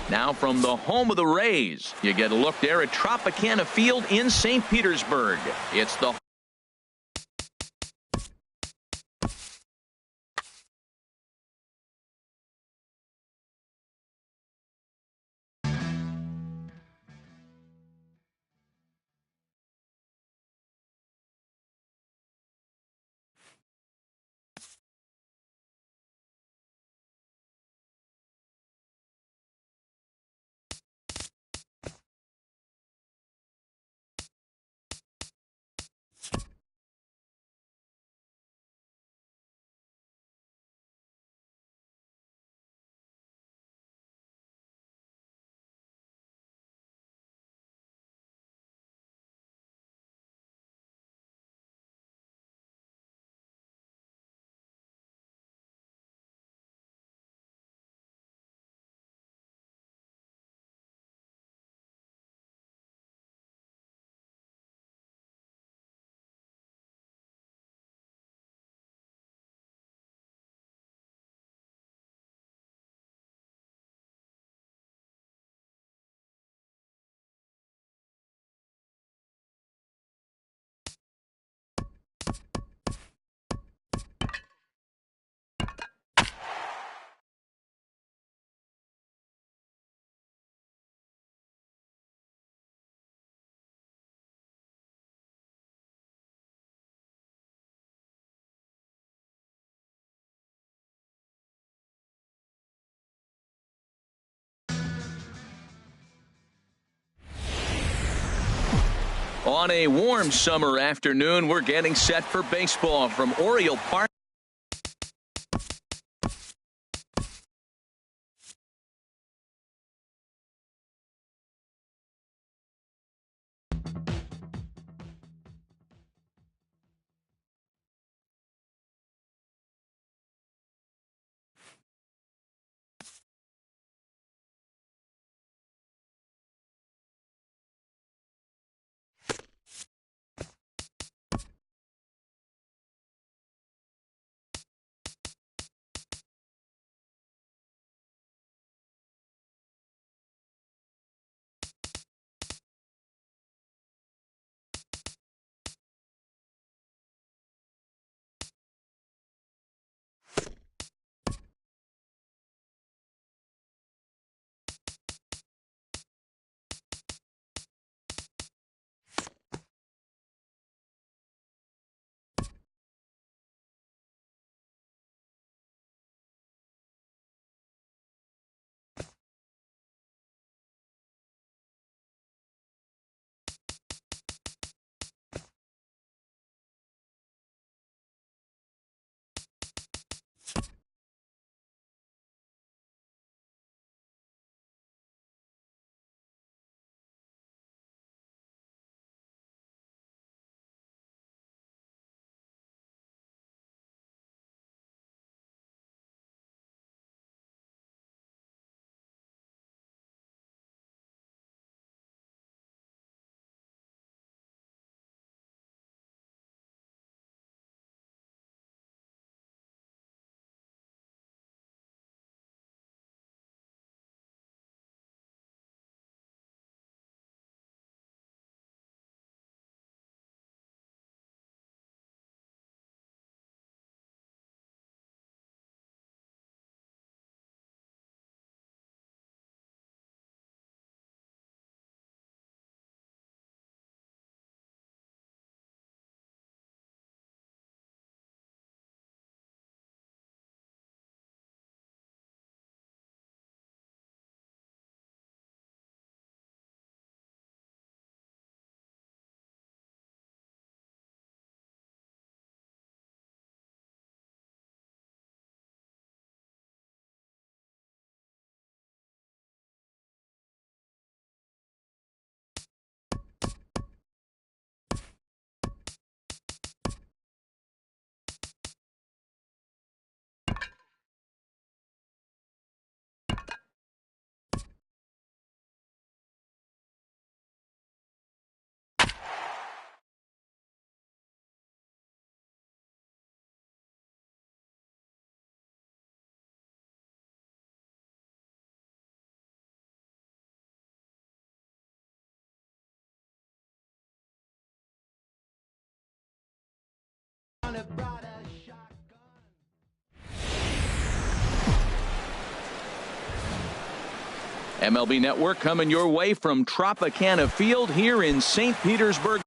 Now from the home of the Rays, you get a look there at Tropicana Field in St. Petersburg. It's the On a warm summer afternoon, we're getting set for baseball from Oriole Park. MLB Network coming your way from Tropicana Field here in St. Petersburg,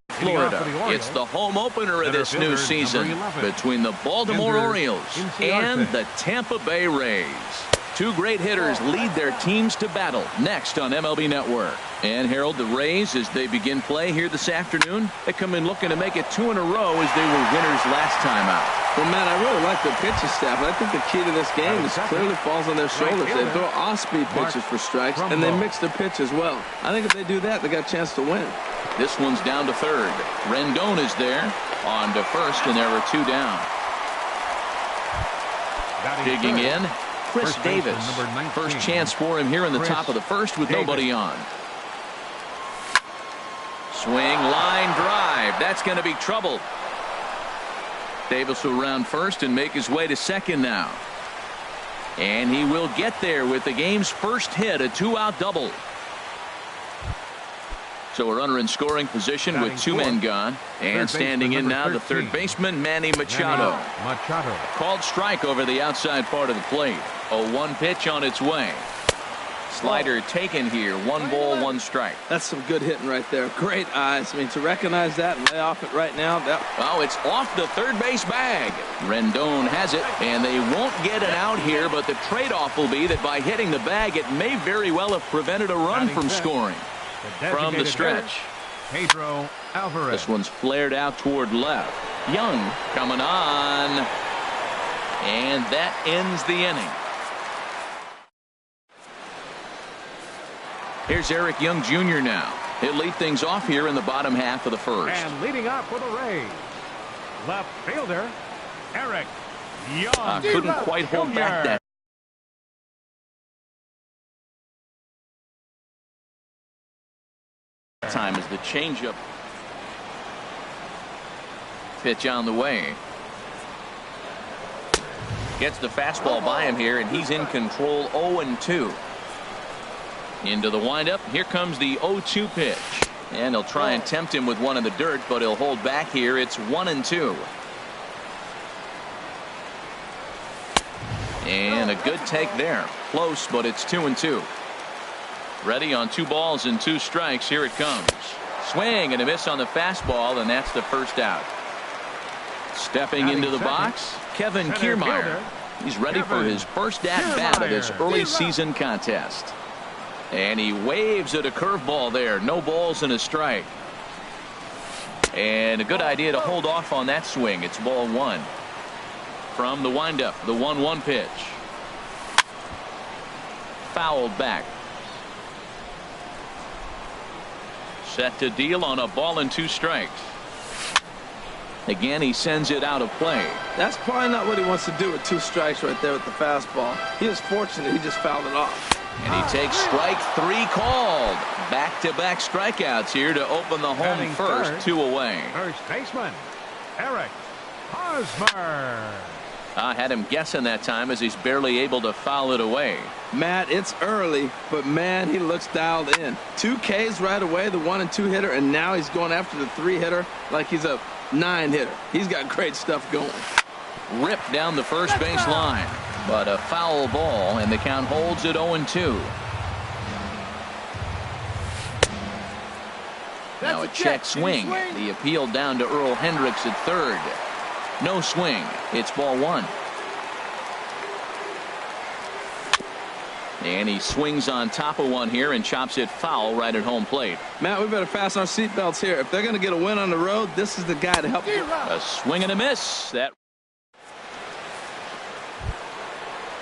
Florida. It's the home opener of this new season between the Baltimore Orioles and the Tampa Bay Rays. Two great hitters lead their teams to battle next on MLB Network. And Harold, the Rays, as they begin play here this afternoon, they come in looking to make it 2 in a row as they were winners last time out. Well, Matt, I really like the pitching staff. I think the key to this game is clearly falls on their shoulders. They throw off-speed pitches for strikes, and they mix the pitch as well. I think if they do that, they got a chance to win. This one's down to third. Rendon is there on to first, and there were 2 down. Digging in, Chris Davis. First chance for him here in the top of the first with nobody on. Swing, line drive. That's going to be trouble. Davis will round first and make his way to second now. And he will get there with the game's first hit, a 2-out double. So a runner in scoring position with 2 men gone. And standing in now, the third baseman, Manny Machado. Called strike over the outside part of the plate. A 1 pitch on its way. Slider taken here. 1 ball, 1 strike. That's some good hitting right there. Great eyes. I mean, to recognize that and lay off it right now. Oh, it's off the third base bag. Rendon has it, and they won't get it out here, but the trade-off will be that by hitting the bag, it may very well have prevented a run from scoring. From the stretch, Pedro Alvarez. This one's flared out toward left. Young coming on, and that ends the inning. Here's Eric Young Jr. now. He'll lead things off here in the bottom half of the first. And leading up for the Rays, left fielder Eric Young. Couldn't quite hold back that time as the changeup pitch on the way. Gets the fastball by him here, and he's in control. 0-2. Into the windup. Here comes the 0-2 pitch. And he'll try and tempt him with one in the dirt, but he'll hold back here. It's 1-2. And a good take there. Close, but it's 2-2. Ready on 2 balls and 2 strikes. Here it comes. Swing and a miss on the fastball, and that's the first out. Stepping into the box, Kevin Kiermaier. He's ready for his first at-bat of this early season contest. And he waves at a curveball there. No balls and a strike. And a good idea to hold off on that swing. It's ball 1. From the windup, the 1-1 pitch. Fouled back. Set to deal on a ball and 2 strikes. Again, he sends it out of play. That's probably not what he wants to do with 2 strikes right there with the fastball. He was fortunate he just fouled it off. And he takes strike 3 called. Back-to-back strikeouts here to open the home first. 2 away. First baseman Eric Hosmer. I had him guessing that time as he's barely able to foul it away. Matt, it's early, but man, he looks dialed in. 2 Ks right away, the 1 and 2 hitter, and now he's going after the 3 hitter like he's a 9 hitter. He's got great stuff going. Ripped down the first base line, but a foul ball, and the count holds at 0-2. Now a check swing. The appeal down to Earl Hendricks at third. No swing. It's ball 1. And he swings on top of one here and chops it foul right at home plate. Matt, we better fasten our seatbelts here. If they're going to get a win on the road, this is the guy to help. A swing and a miss. That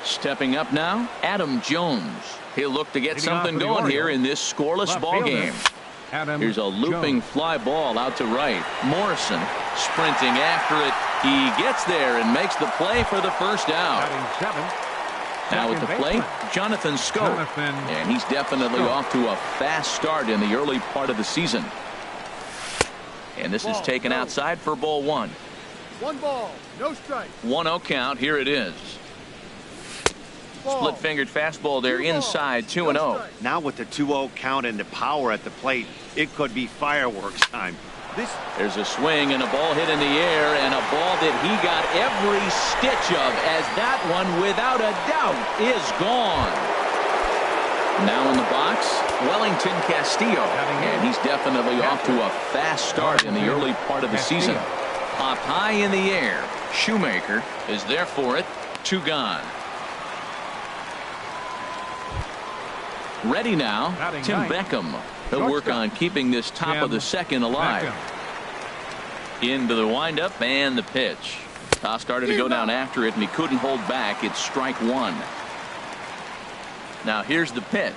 stepping up now, Adam Jones. He'll look to get something going here in this scoreless ball game. Here's a looping fly ball out to right. Morrison sprinting after it. He gets there and makes the play for the first out. Now at the plate, Jonathan Scope. And he's definitely off to a fast start in the early part of the season. And this is taken outside for ball 1. 1 ball, no strike. 1-0 count. Here it is. Split-fingered fastball there inside, 2-0. Now with the 2-0 count and the power at the plate, it could be fireworks time. There's a swing and a ball hit in the air, and a ball that he got every stitch of, as that one, without a doubt, is gone. Now in the box, Wellington Castillo, and he's definitely off to a fast start in the early part of the season. Popped high in the air. Shoemaker is there for it. 2 gone. Ready now, Tim Beckham. He'll work on keeping this top of the second alive. Into the windup and the pitch. Started to go down after it, and he couldn't hold back. It's strike 1. Now here's the pitch.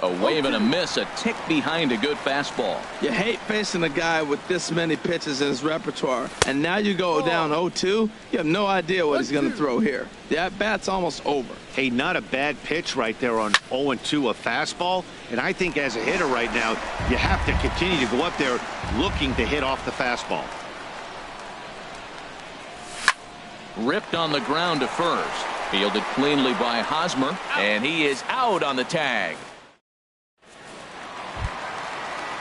A wave and a miss, a tick behind a good fastball. You hate facing a guy with this many pitches in his repertoire, and now you go down 0-2. You have no idea what he's going to throw here. The at-bat's almost over. Hey, not a bad pitch right there on 0-2, a fastball. And I think as a hitter right now, you have to continue to go up there looking to hit off the fastball. Ripped on the ground to first. Fielded cleanly by Hosmer, and he is out on the tag.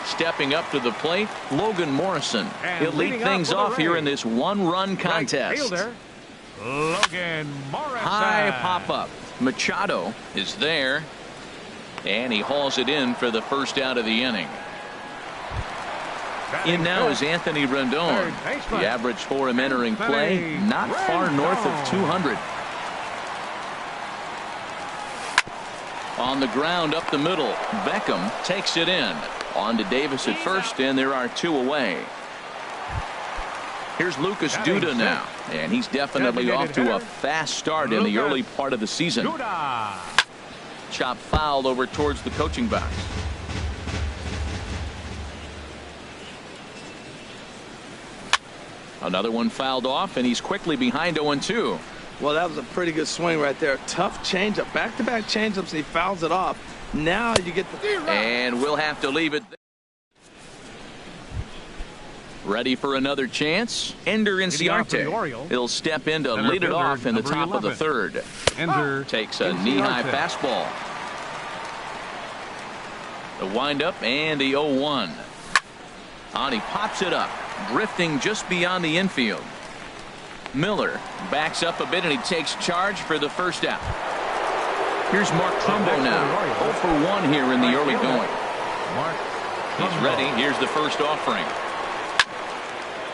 Stepping up to the plate, Logan Morrison. He'll lead things off here in this one-run contest. Logan Morrison. High pop-up. Machado is there, and he hauls it in for the first out of the inning. In now is Anthony Rendon. The average for him entering play, not far north of 200. On the ground up the middle, Beckham takes it in. On to Davis at first, and there are 2 away. Here's Lucas Duda now, and he's definitely off to a fast start in the early part of the season. Chop foul over towards the coaching box. Another one fouled off, and he's quickly behind 0-2. Well, that was a pretty good swing right there. Tough changeup. Back-to-back changeups, and he fouls it off. Now you get the... And we'll have to leave it there. Ready for another chance? Ender Inciarte. He'll step in to lead it off in the top of the third. Ender takes a knee-high fastball. The windup and the 0-1. On he pops it up, drifting just beyond the infield. Miller backs up a bit, and he takes charge for the first out. Here's Mark Trumbo now. 0 for 1 here in the early going. He's ready. Here's the first offering.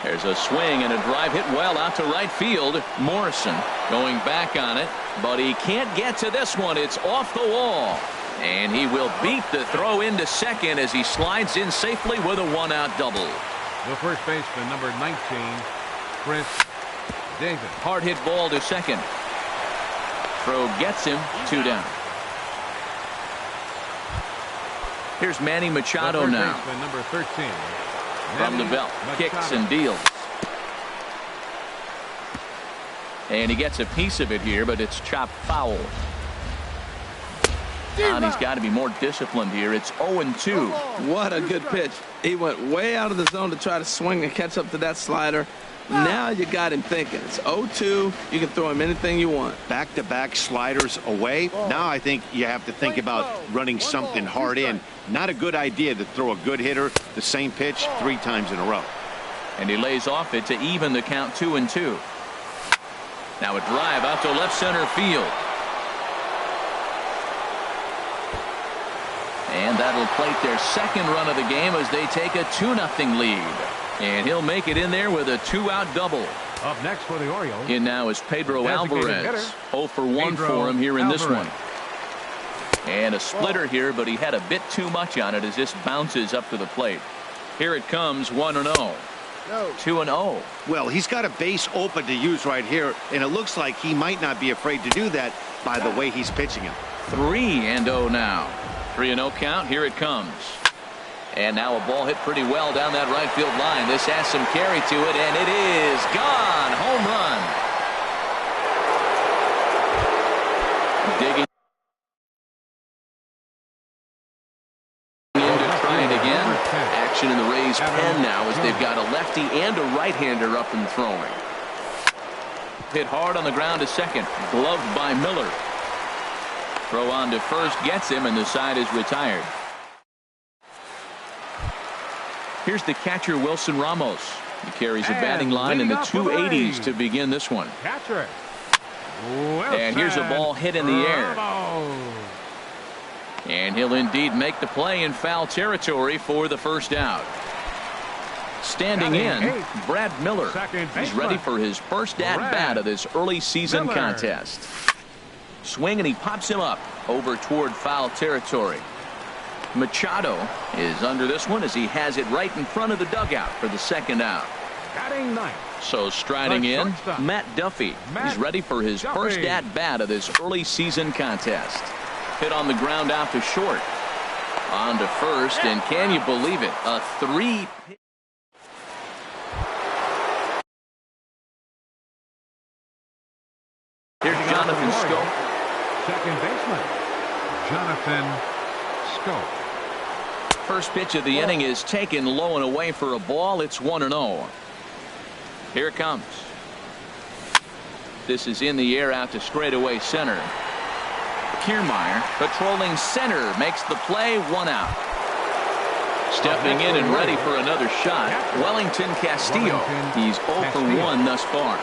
There's a swing and a drive hit well out to right field. Morrison going back on it, but he can't get to this one. It's off the wall. And he will beat the throw into second as he slides in safely with a 1-out double. The first baseman, number 19, Chris Davis. Hard hit ball to second. Throw gets him, 2 down. Here's Manny Machado now. Baseman, number 13. From the belt, kicks and deals. And he gets a piece of it here, but it's chopped foul. And he's got to be more disciplined here. It's 0-2. What a good pitch. He went way out of the zone to try to swing and catch up to that slider. Now you got him thinking. It's 0-2. You can throw him anything you want. Back-to-back sliders away. Now I think you have to think about running something hard in. Not a good idea to throw a good hitter the same pitch 3 times in a row. And he lays off it to even the count 2-2. Now a drive out to left center field. And that'll plate their second run of the game as they take a 2-0 lead. And he'll make it in there with a 2-out double. Up next for the Orioles. In now is Pedro Alvarez. 0 for 1 for him here in this one. And a splitter here, but he had a bit too much on it as this bounces up to the plate. Here it comes, 1-0. 2-0. Well, he's got a base open to use right here, and it looks like he might not be afraid to do that by the way he's pitching him. 3-0 now. 3-0 count. Here it comes. And now a ball hit pretty well down that right field line. This has some carry to it, and it is gone. Home run. Digging in to try it again. Action in the Rays' pen now as they've got a lefty and a right-hander up and throwing. hit hard on the ground to second. Gloved by Miller. Throw on to first gets him, and the side is retired. Here's the catcher, Wilson Ramos. He carries a batting line in the 280s to begin this one. Catcher. And here's a ball hit in the air. And he'll indeed make the play in foul territory for the first out. Standing in, Brad Miller. He's ready for his first at-bat of this early season contest. Swing, and he pops him up over toward foul territory. Machado is under this one as he has it right in front of the dugout for the second out. So striding in, Matt Duffy. He's ready for his first at-bat of this early season contest. Hit on the ground out to short. On to first, and can you believe it? A 3. Here's Jonathan Scope. Second baseman, Jonathan Scope. First pitch of the inning is taken low and away for a ball. It's 1-0. Here it comes. This is in the air out to straightaway center. Kiermaier patrolling center makes the play. 1 out. Stepping in and ready for another shot, Wellington Castillo. He's 0 for 1 thus far.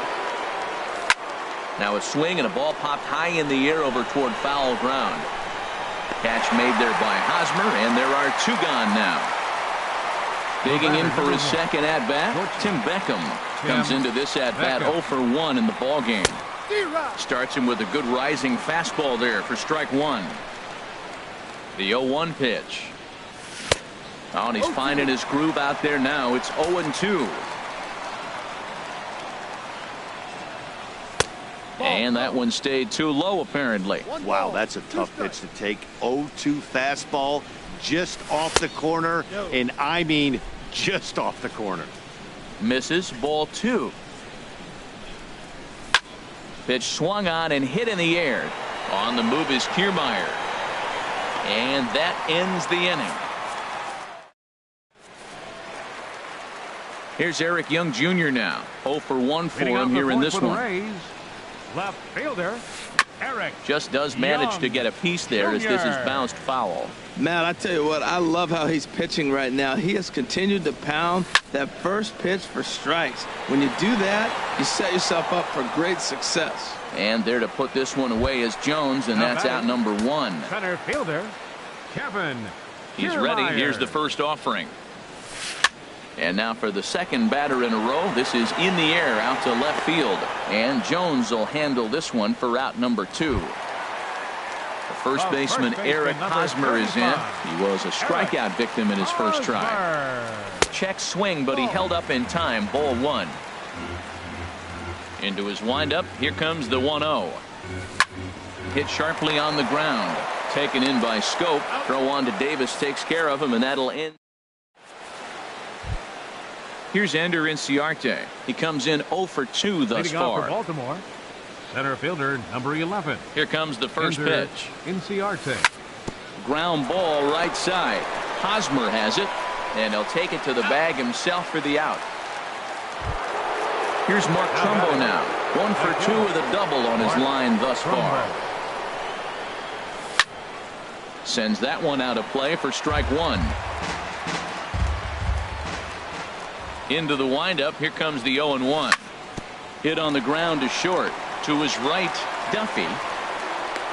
Now a swing, and a ball popped high in the air over toward foul ground. Catch made there by Hosmer, and there are 2 gone now. Digging in for his second at-bat, Tim Beckham comes into this at-bat 0 for 1 in the ballgame. Starts him with a good rising fastball there for strike 1. The 0-1 pitch. Oh, and he's finding his groove out there now. It's 0-2. And that one stayed too low, apparently. Wow, that's a tough pitch to take. 0-2 fastball just off the corner, and I mean just off the corner. Misses, ball 2. Pitch swung on and hit in the air. On the move is Kiermaier. And that ends the inning. Here's Eric Young Jr. now. 0 for 1 for him here in this one. Left fielder, Eric. Just does manage to get a piece there as this is bounced foul. Matt, I tell you what, I love how he's pitching right now. He has continued to pound that first pitch for strikes. When you do that, you set yourself up for great success. And there to put this one away is Jones, and that's out number 1. Center fielder, Kevin. He's ready. Here's the first offering. And now for the second batter in a row. This is in the air out to left field. And Jones will handle this one for out number 2. The first baseman, Eric Hosmer, is in. He was a strikeout victim in his first try. Check swing, but he held up in time. Ball 1. Into his windup. Here comes the 1-0. Hit sharply on the ground. Taken in by Scope. Throw on to Davis takes care of him, and that'll end. Here's Ender Inciarte. He comes in 0 for 2 thus far. For Baltimore, center fielder number 11. Here comes the first pitch. Inciarte. Ground ball right side. Hosmer has it, and he'll take it to the bag himself for the out. Here's Mark Trumbo now. 1 for 2 with a double on his line thus far. Sends that one out of play for strike 1. Into the windup. Here comes the 0-1. Hit on the ground to short. To his right, Duffy.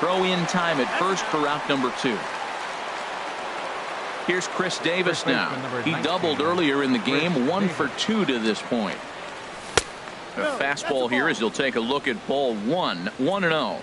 Throw in time at first for out number 2. Here's Chris Davis now. He doubled earlier in the game. 1 for 2 to this point. A fastball here as he'll take a look at ball 1. 1-0.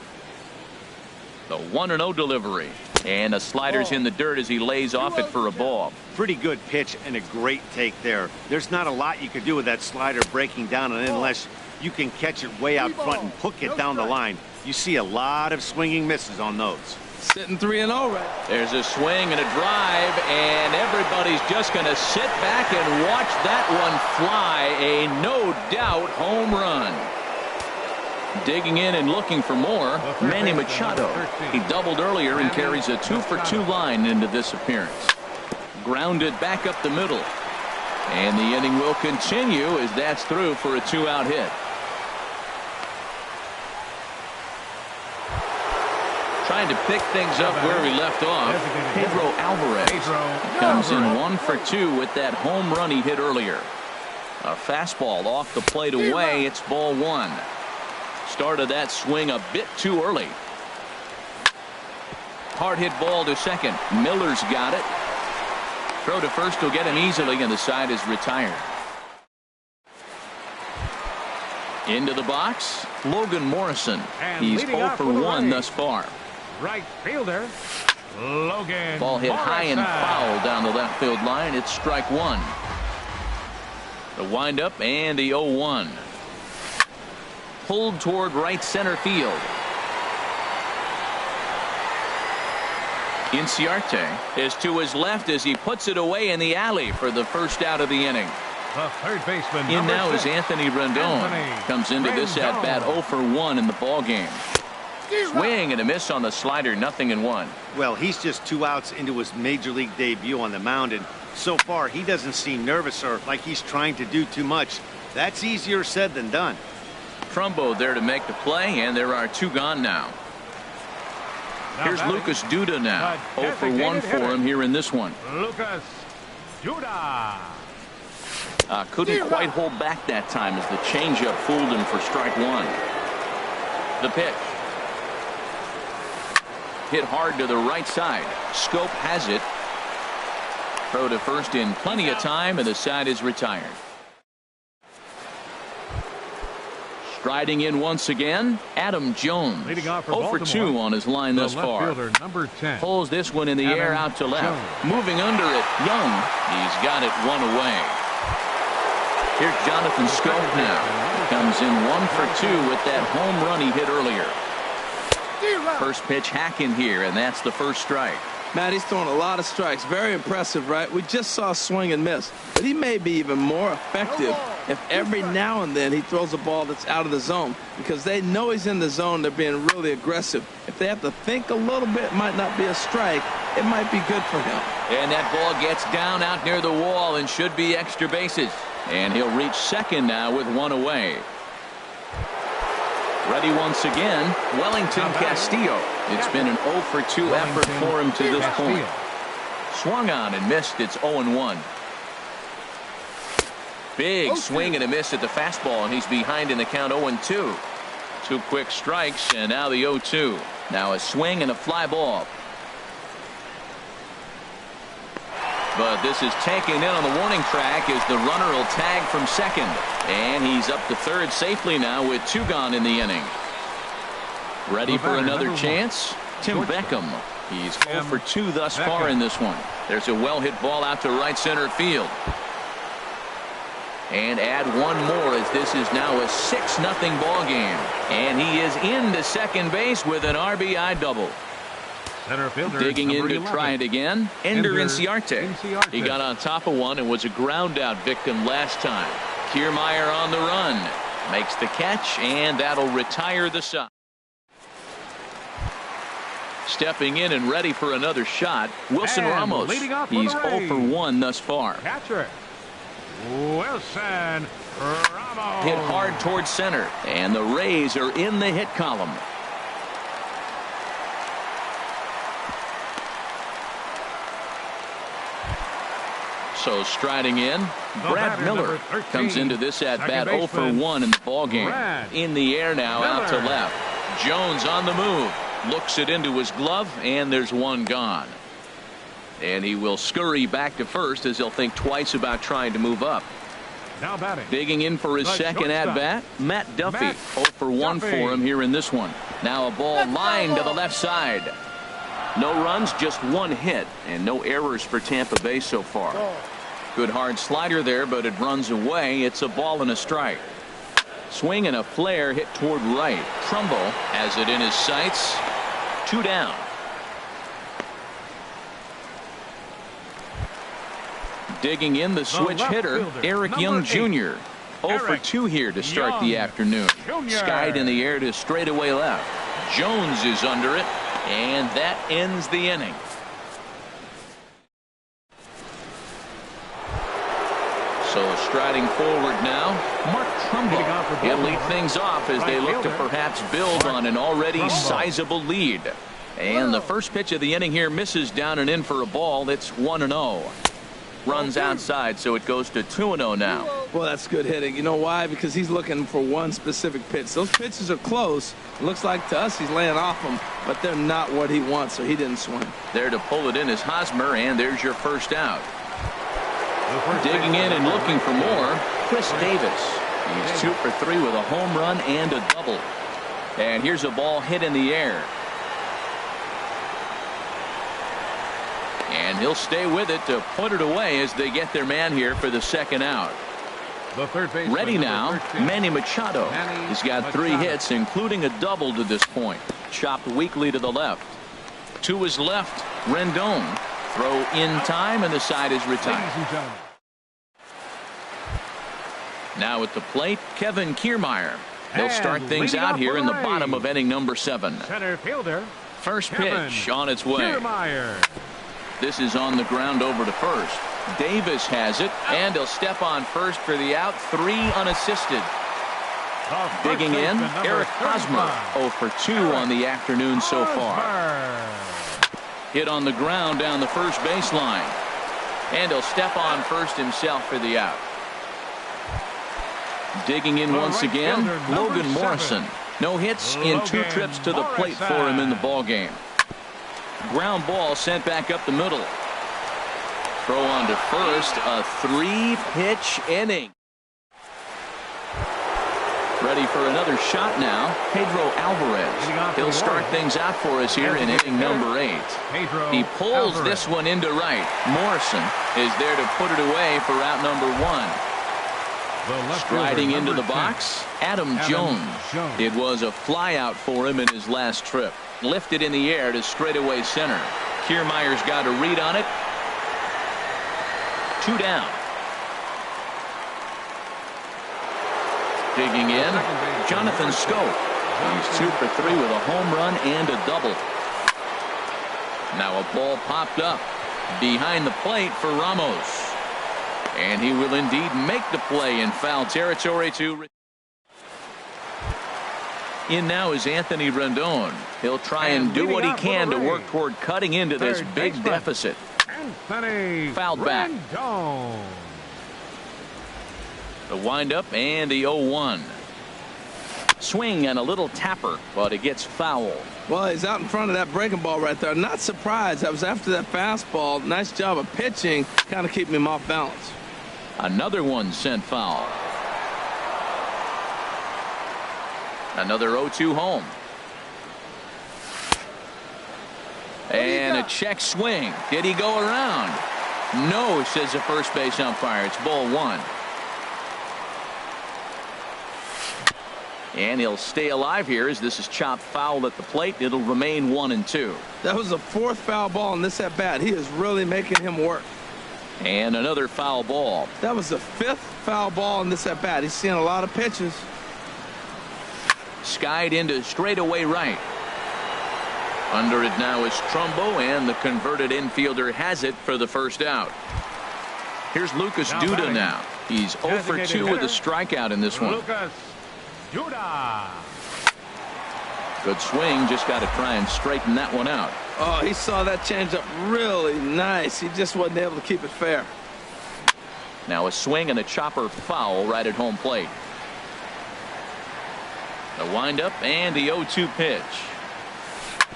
The 1-0 delivery. And a slider's in the dirt as he lays off it for a ball. Pretty good pitch and a great take there. There's not a lot you could do with that slider breaking down, and unless you can catch it way out front and hook it down the line. You see a lot of swinging misses on those. Sitting 3-0 right. There's a swing and a drive, and everybody's just going to sit back and watch that one fly. A no doubt home run. Digging in and looking for more, Manny Machado. He doubled earlier and carries a 2 for 2 line into this appearance. Grounded back up the middle. And the inning will continue as that's through for a 2-out hit. trying to pick things up where we left off. Pedro Alvarez comes in 1 for 2 with that home run he hit earlier. A fastball off the plate away. It's ball 1. Started that swing a bit too early. Hard hit ball to second. Miller's got it. Throw to first will get him easily, and the side is retired. Into the box, Logan Morrison. He's 0 for 1 thus far. Right fielder, Logan Ball hit Morrison. high and foul down the left field line. It's strike 1. The windup and the 0-1. Pulled toward right center field. Inciarte is to his left as he puts it away in the alley for the first out of the inning. The third baseman. In now is 6, Anthony Rendon. Comes into this at bat 0 for 1 in the ball game. Swing and a miss on the slider, 0-1. Well, he's just 2 outs into his major league debut on the mound, and so far he doesn't seem nervous or like he's trying to do too much. That's easier said than done. Trumbo there to make the play, and there are 2 gone now. Here's Lucas Duda now. 0 for 1 for him here in this one. Lucas Duda. Couldn't quite hold back that time as the changeup fooled him for strike 1. The pitch. Hit hard to the right side. Scope has it. Throw to first in plenty of time, and the side is retired. Striding in once again, Adam Jones. 0 for 2 on his line thus far. Number 10. Pulls this one in the air out to left. Moving under it, Young. He's got it 1 away. Here's Jonathan Scope now. Comes in 1 for 2 with that home run he hit earlier. First pitch hacking here, and that's the first strike. Matt, he's throwing a lot of strikes. Very impressive, right? We just saw a swing and miss. But he may be even more effective if every now and then he throws a ball that's out of the zone. Because they know he's in the zone. They're being really aggressive. If they have to think a little bit, it might not be a strike. It might be good for him. And that ball gets down out near the wall and should be extra bases. And he'll reach second now with 1 away. Ready once again, Wellington Castillo. It's been an 0 for 2 effort for him to this point. Swung on and missed. It's 0-1. Big swing and a miss at the fastball, and he's behind in the count 0-2. 2 quick strikes, and now the 0-2. Now a swing and a fly ball. But this is taken in on the warning track as the runner will tag from second. And he's up to third safely now with 2 gone in the inning. Ready for another chance? Tim Beckham. He's 0 for 2 thus far in this one. There's a well-hit ball out to right center field. And add 1 more as this is now a 6-0 ball game. And he is into second base with an RBI double. Center fielder, digging in to 11. try it again. Ender Inciarte. He got on top of one and was a ground out victim last time. Kiermaier on the run. Makes the catch, and that'll retire the side. Stepping in and ready for another shot, Wilson Ramos. He's 0 for 1 thus far. Catcher Wilson Ramos. Hit hard towards center, and the Rays are in the hit column. So striding in, Brad Miller comes into this at bat 0 for 1 in the ball game. In the air now, out to left. Jones on the move, looks it into his glove, and there's 1 gone. And he will scurry back to first as he'll think twice about trying to move up. Now batting. Digging in for his second at bat, Matt Duffy. 0 for 1 for him here in this one. Now a ball lined to the left side. No runs, just 1 hit, and no errors for Tampa Bay so far. Good hard slider there, but it runs away. It's a ball and a strike. Swing and a flare hit toward right. Trumbo has it in his sights. 2 down. Digging in the switch hitter, Eric Young Jr. 0 for 2 here to start the afternoon. Skied in the air to straightaway left. Jones is under it, and that ends the inning. So striding forward now, Mark Trumbo. He'll lead things off as they look to perhaps build on an already sizable lead. And the first pitch of the inning here misses down and in for a ball. It's 1-0. Runs outside, so it goes to 2-0 now. Well, that's good hitting. You know why? Because he's looking for one specific pitch. Those pitches are close. It looks like to us he's laying off them, but they're not what he wants, so he didn't swing. There to pull it in is Hosmer, and there's your first out. Digging in and looking for more, Chris Davis. He's 2 for 3 with a home run and a double. And here's a ball hit in the air. And he'll stay with it to put it away as they get their man here for the second out. Ready now, Manny Machado. He's got 3 hits, including a double to this point. Chopped weakly to the left. To his left, Rendon. Throw in time, and the side is retired. Now at the plate, Kevin Kiermaier. He'll start things out here in the bottom of inning number 7. Center fielder. First pitch on its way. Kiermaier. This is on the ground over to first. Davis has it, and he'll step on first for the out. 3 unassisted. Digging in, Eric Hosmer. 0 for 2 on the afternoon so far. Hit on the ground down the first baseline. And he'll step on first himself for the out. Digging in once again, Logan Morrison. No hits in 2 trips to the plate for him in the ballgame. Ground ball sent back up the middle. Throw on to first, a 3-pitch inning. Ready for another shot now, Pedro Alvarez. He'll start things out for us here in inning number 8. He pulls this one into right. Morrison is there to put it away for out number 1. Striding into the box, Adam Jones. It was a fly out for him in his last trip. Lifted in the air to straightaway center. Kiermaier's got a read on it. 2 down. Digging in, Jonathan Scope. He's 2 for 3 with a home run and a double. Now a ball popped up behind the plate for Ramos. And he will indeed make the play in foul territory to. In now is Anthony Rendon. He'll try and do what he can to work toward cutting into this big deficit. Fouled back. The windup and the 0-1. Swing and a little tapper, but it gets foul. Well, he's out in front of that breaking ball right there. Not surprised. That was after that fastball. Nice job of pitching, kind of keeping him off balance. Another one sent foul. Another 0-2 home. And a check swing. Did he go around? No, says the first base umpire. It's ball 1. And he'll stay alive here as this is chopped foul at the plate. It'll remain 1-2. That was the 4th foul ball in this at bat. He is really making him work. And another foul ball. That was the 5th foul ball in this at bat. He's seeing a lot of pitches. Skied into straightaway right. Under it now is Trumbo, and the converted infielder has it for the first out. Here's Lucas Duda now. He's 0 for 2 with a strikeout in this one. Lucas Duda. Good swing, just got to try and straighten that one out. Oh, he saw that changeup really nice. He just wasn't able to keep it fair. Now a swing and a chopper foul right at home plate. The windup and the 0-2 pitch.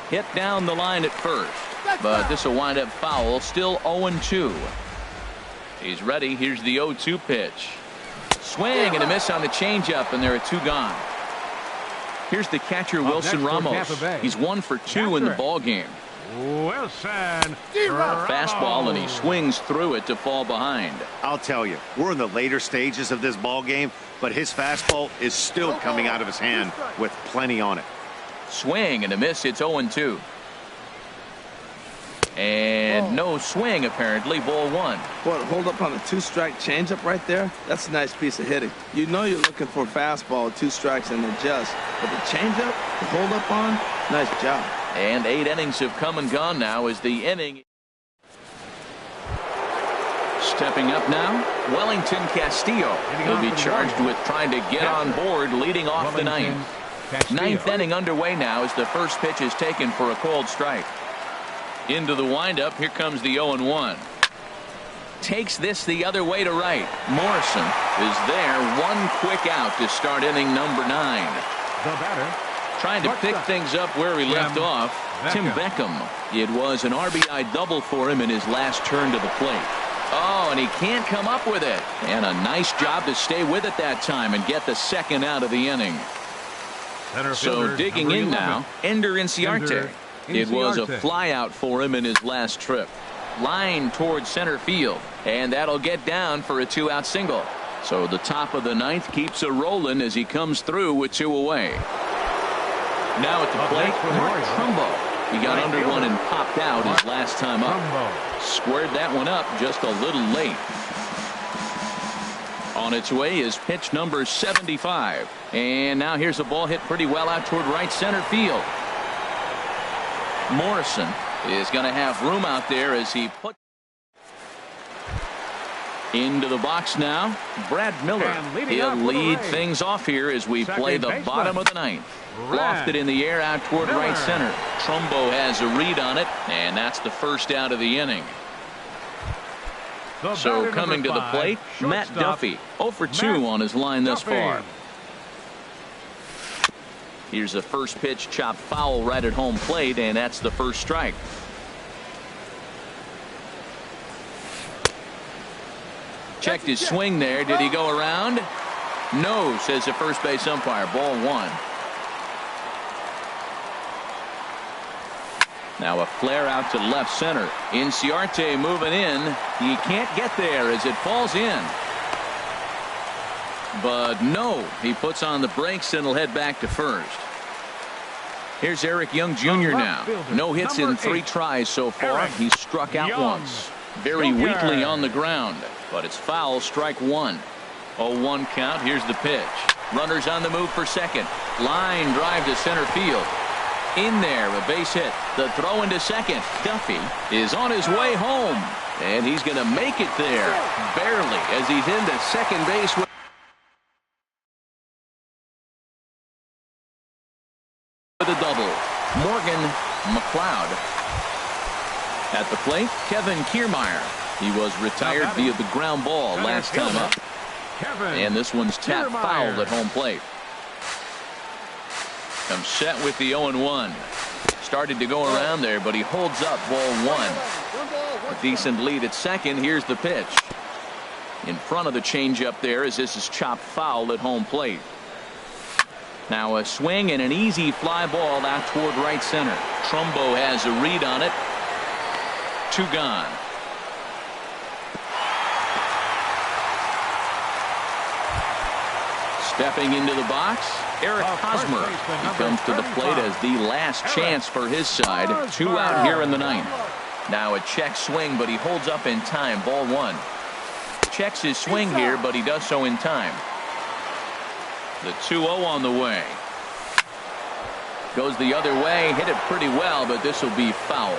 Hit down the line at first, but this will wind up foul. Still 0-2. He's ready. Here's the 0-2 pitch. Swing and a miss on the changeup, and there are 2 gone. Here's the catcher, Wilson Ramos. He's 1 for 2 in the ball game. Wilson. Fastball, and he swings through it to fall behind. I'll tell you, we're in the later stages of this ball game, but his fastball is still coming out of his hand with plenty on it. Swing and a miss. It's 0-2. And no swing, apparently. Ball 1. What, hold up on a 2-strike changeup right there? That's a nice piece of hitting. You know you're looking for a fastball with 2 strikes and adjust. But the changeup, the hold up on, nice job. And 8 innings have come and gone now as the inning. Stepping up now, Wellington Castillo. He'll be charged with trying to get on board leading off the 9th. Ninth inning underway now as the first pitch is taken for a called strike. Into the windup. Here comes the 0-1. Takes this the other way to right. Morrison is there. One quick out to start inning number 9. The batter. Trying to pick things up where he left off. Tim Beckham. It was an RBI double for him in his last turn to the plate. Oh, and he can't come up with it. And a nice job to stay with it that time and get the second out of the inning. So digging in now, Ender Inciarte. It was a fly out for him in his last trip. Line towards center field. And that'll get down for a 2-out single. So the top of the 9th keeps it rolling as he comes through with 2 away. Now at the plate, Mark Trumbo. He got under one and popped out his last time up. Squared that one up just a little late. On its way is pitch number 75. And now here's a ball hit pretty well out toward right center field. Morrison is going to have room out there as he put into the box now. Brad Miller. He'll lead things off here as we play the bottom of the 9th. Lofted in the air out toward right center. Trumbo has a read on it, and that's the first out of the inning. So coming to the plate, Matt Duffy. 0 for 2 on his line thus far. Here's the first pitch chopped foul right at home plate, and that's the first strike. Checked his swing there. Did he go around? No, says the first base umpire. Ball 1. Now a flare out to left center. Inciarte moving in. He can't get there as it falls in. But no, he puts on the brakes and will head back to first. Here's Eric Young Jr. now. No hits in 3 tries so far. He's struck out once. Very weakly on the ground. But it's foul, strike 1. 0-1 count. Here's the pitch. Runners on the move for second. Line drive to center field. In there, a base hit. The throw into second. Duffy is on his way home. And he's going to make it there. Barely, as he's into second base with a double. Morgan McLeod. At the plate, Kevin Kiermaier. He was retired via the ground ball last time up. And this one's tapped foul at home plate. I'm set with the 0-1. Started to go around there, but he holds up ball 1. A decent lead at second. Here's the pitch. In front of the changeup there as this is chopped foul at home plate. Now a swing and an easy fly ball out toward right center. Trumbo has a read on it. 2 gone. Stepping into the box, Eric Hosmer. He comes to the plate as the last chance for his side. 2 out here in the 9th. Now a check swing, but he holds up in time. Ball 1. Checks his swing here, but he does so in time. The 2-0 on the way. Goes the other way, hit it pretty well, but this will be foul.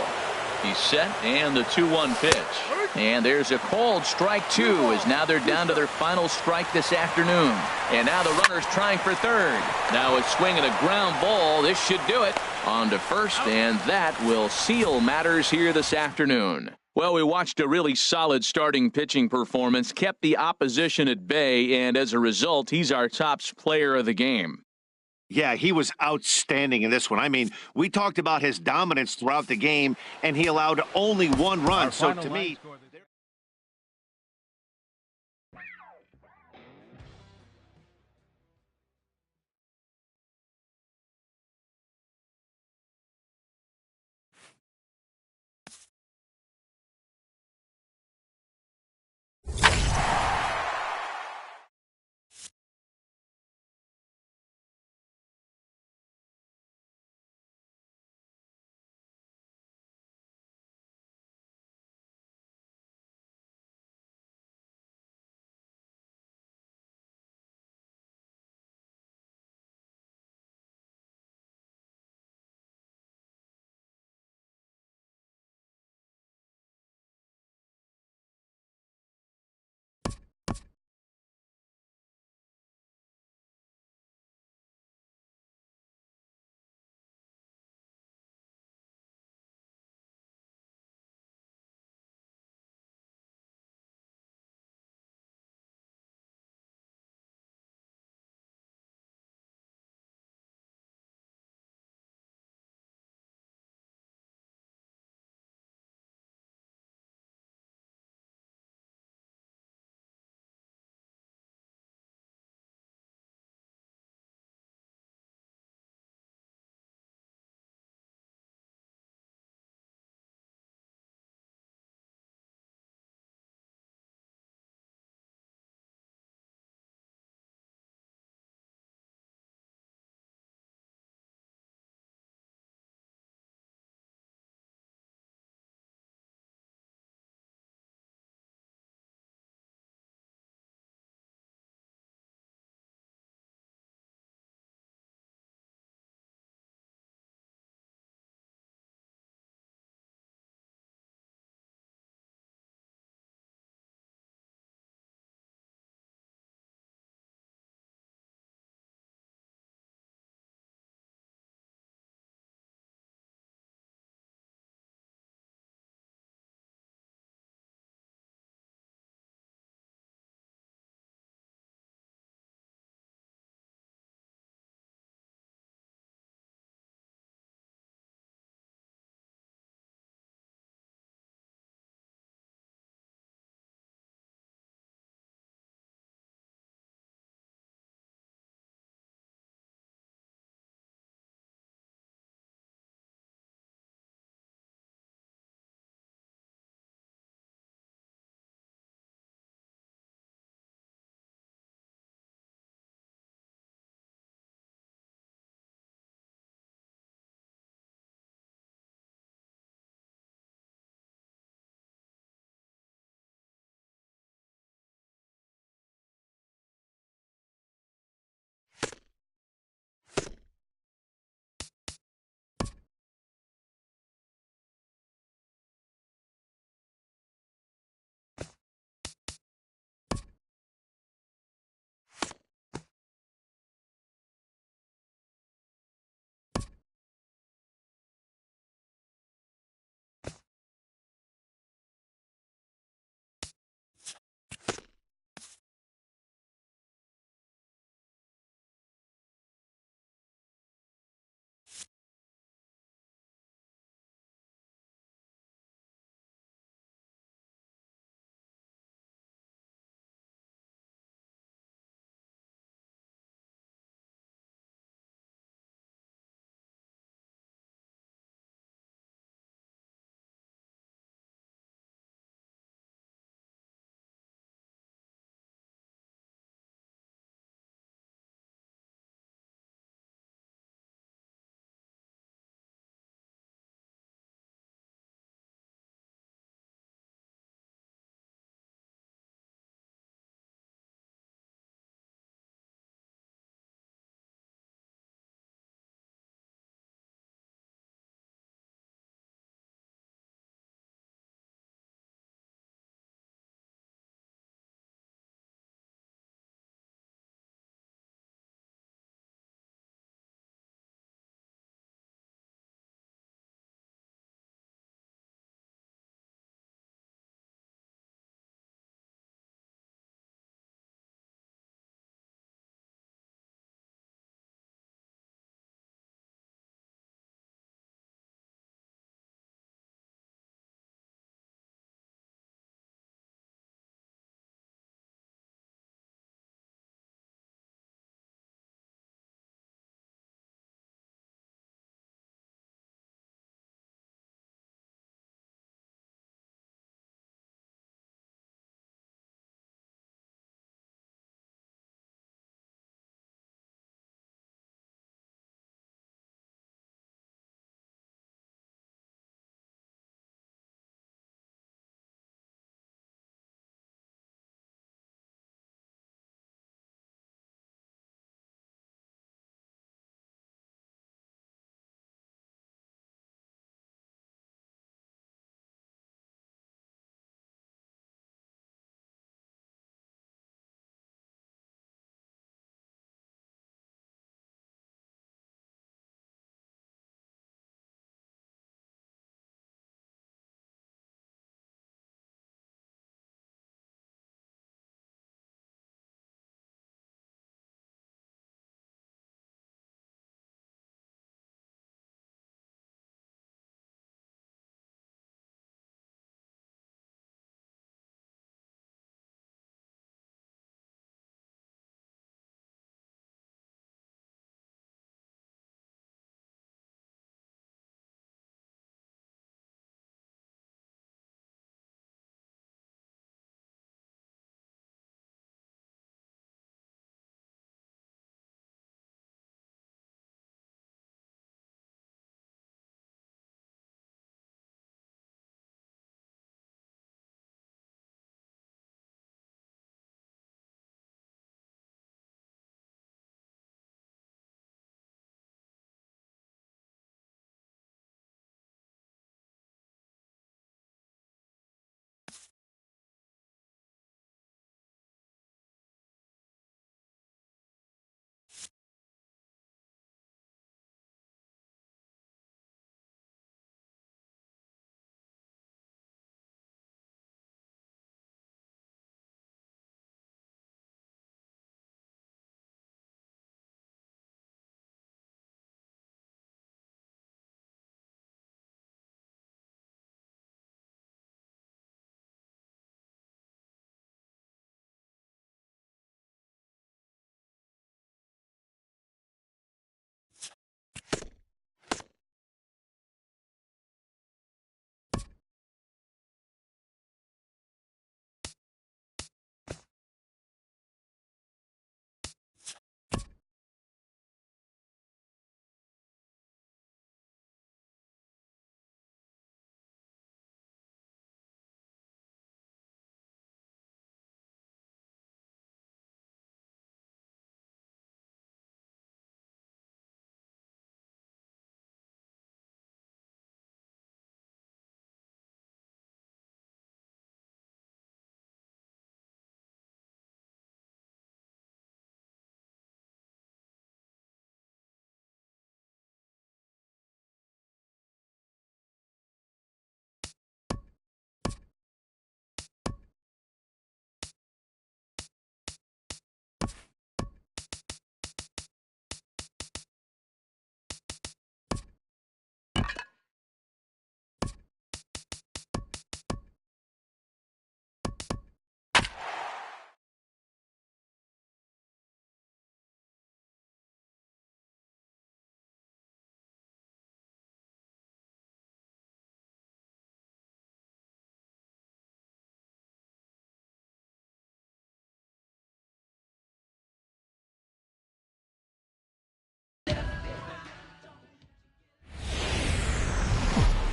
He's set, and the 2-1 pitch. And there's a called strike 2 as now they're down to their final strike this afternoon. And now the runner's trying for third. Now a swing and a ground ball. This should do it. On to first, and that will seal matters here this afternoon. Well, we watched a really solid starting pitching performance, kept the opposition at bay, and as a result, he's our top player of the game. Yeah, he was outstanding in this one. I mean, we talked about his dominance throughout the game, and he allowed only 1 run. So to me,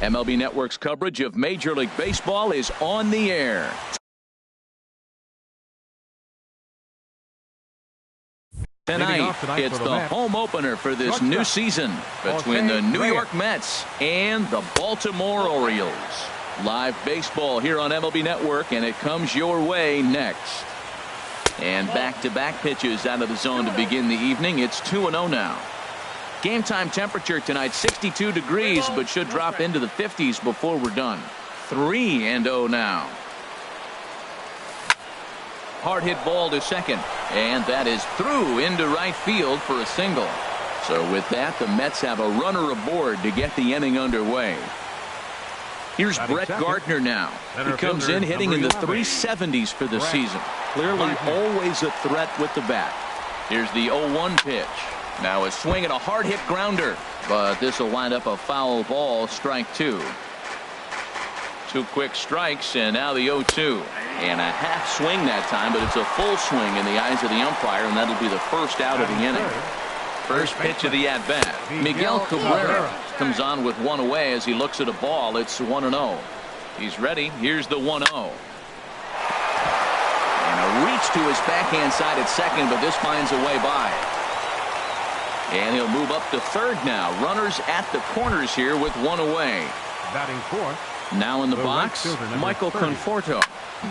MLB Network's coverage of Major League Baseball is on the air. Tonight, it's the home opener for this new season between the New York Mets and the Baltimore Orioles. Live baseball here on MLB Network, and it comes your way next. And back-to-back pitches out of the zone to begin the evening. It's 2-0 now. Game time temperature tonight 62 degrees, but should drop into the 50s before we're done. 3-0 now. Hard hit ball to second, and that is through into right field for a single. So with that, the Mets have a runner aboard to get the inning underway. Here's Brett Gardner now. He comes in hitting in the 370s for the season. Clearly always a threat with the bat. Here's the 0-1 pitch. Now a swing and a hard hit grounder, but this will wind up a foul ball, strike two. Two quick strikes, and now the 0-2. And a half swing that time, but it's a full swing in the eyes of the umpire, and that'll be the first out of the inning. First pitch of the at-bat. Miguel Cabrera comes on with one away as he looks at a ball. It's 1-0. He's ready. Here's the 1-0. And a reach to his backhand side at second, but this finds a way by. And he'll move up to third now. Runners at the corners here with one away. Batting fourth. Now in the box, Michael Conforto.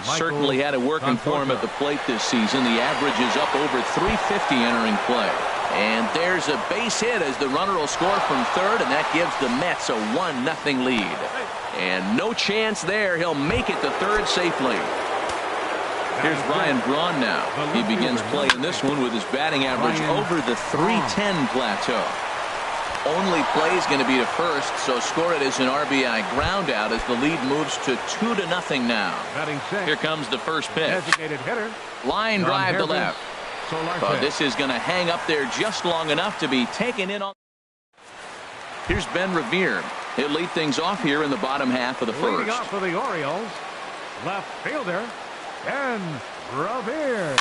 Certainly had it working for him at the plate this season. The average is up over 350 entering play. And there's a base hit as the runner will score from third, and that gives the Mets a 1-0 lead. And no chance there. He'll make it to third safely. Here's Ryan Braun now. He begins play in this one with his batting average over the 310 plateau. Only play is going to be to first, so score it as an RBI ground out as the lead moves to 2-0 now. Here comes the first pitch. Line drive to left. But this is going to hang up there just long enough to be taken in on. Here's Ben Revere. He'll lead things off here in the bottom half of the first. Leading off for the Orioles, left fielder, Ben Revere.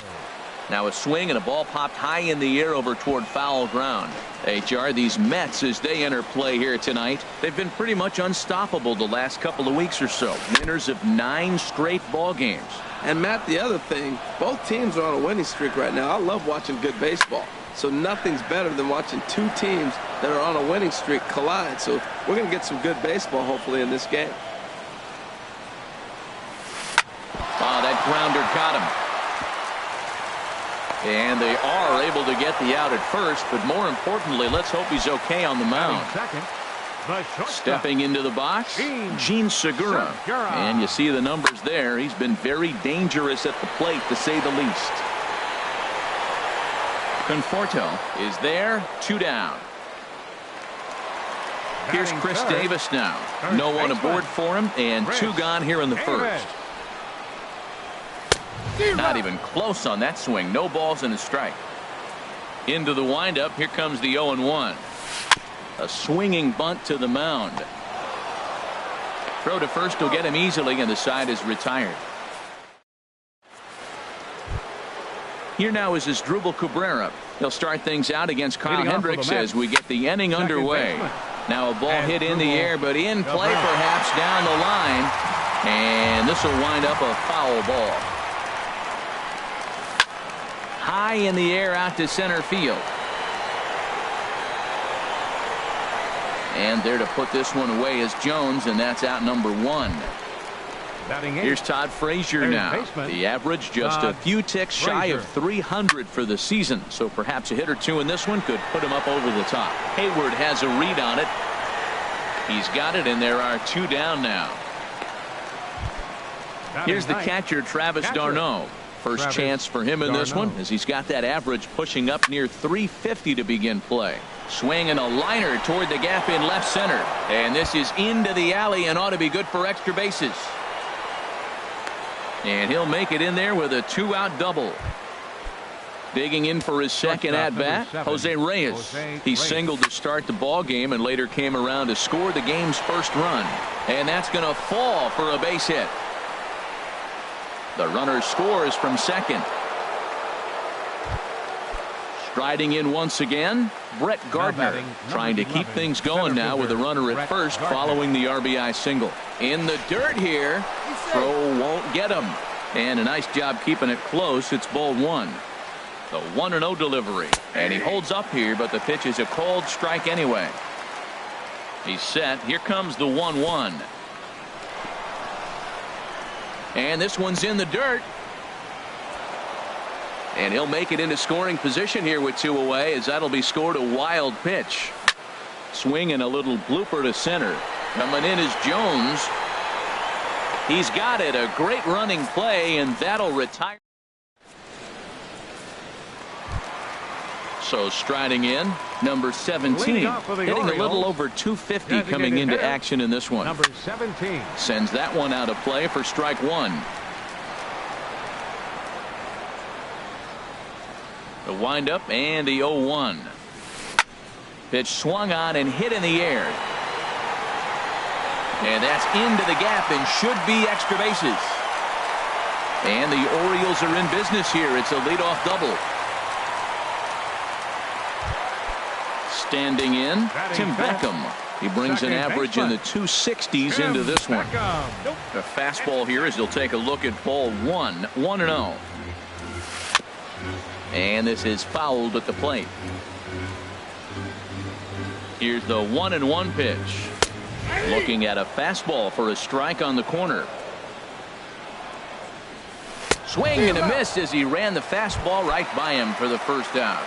Now a swing and a ball popped high in the air over toward foul ground. HR, these Mets, as they enter play here tonight, they've been pretty much unstoppable the last couple of weeks or so. Winners of 9 straight ball games. And Matt, the other thing, both teams are on a winning streak right now. I love watching good baseball. So nothing's better than watching two teams that are on a winning streak collide. So we're going to get some good baseball hopefully in this game. Oh, that grounder got him. And they are able to get the out at first, but more importantly, let's hope he's okay on the mound. Stepping into the box, Gene Segura. And you see the numbers there. He's been very dangerous at the plate, to say the least. Conforto is there, 2 down. Here's Chris Davis now. No one aboard for him, and 2 gone here in the first. Not even close on that swing. No balls and a strike. Into the windup. Here comes the 0-1. A swinging bunt to the mound. Throw to first will get him easily, and the side is retired. Here now is Asdrubal Cabrera. He'll start things out against Kyle Hendricks as we get the inning underway. Now a ball hit in the air, but in play perhaps down the line. And this will wind up a foul ball. High in the air out to center field. And there to put this one away is Jones, and that's out number 1. Here's Todd Frazier now. The average just a few ticks shy of 300 for the season, so perhaps a hit or two in this one could put him up over the top. Hayward has a read on it. He's got it, and there are 2 down now. Here's the catcher, Travis d'Arnaud. First chance for him in this one, as he's got that average pushing up near 350 to begin play. Swing and a liner toward the gap in left center. And this is into the alley and ought to be good for extra bases. And he'll make it in there with a 2-out double. Digging in for his second at-bat, Jose Reyes. He singled to start the ball game and later came around to score the game's first run. And that's going to fall for a base hit. The runner scores from second. Striding in once again, Brett Gardner, trying to keep things going now with a runner at first following the RBI single. In the dirt here, throw won't get him. And a nice job keeping it close. It's ball one. The 1-0 delivery. And he holds up here, but the pitch is a called strike anyway. He's set. Here comes the 1-1. And this one's in the dirt. And he'll make it into scoring position here with 2 away, as that'll be scored a wild pitch. Swing and a little blooper to center. Coming in is Jones. He's got it. A great running play, and that'll retire. So striding in, number 17, hitting a little over 250 coming into action in this one. Number 17 sends that one out of play for strike one. The windup and the 0-1. Pitch swung on and hit in the air. And that's into the gap and should be extra bases. And the Orioles are in business here. It's a leadoff double. Standing in, Tim Beckham. He brings an average in the 260s into this one. The fastball here as he'll take a look at ball one, 1-0. And this is fouled at the plate. Here's the 1-1 pitch. Looking at a fastball for a strike on the corner. Swing and a miss as he ran the fastball right by him for the first out.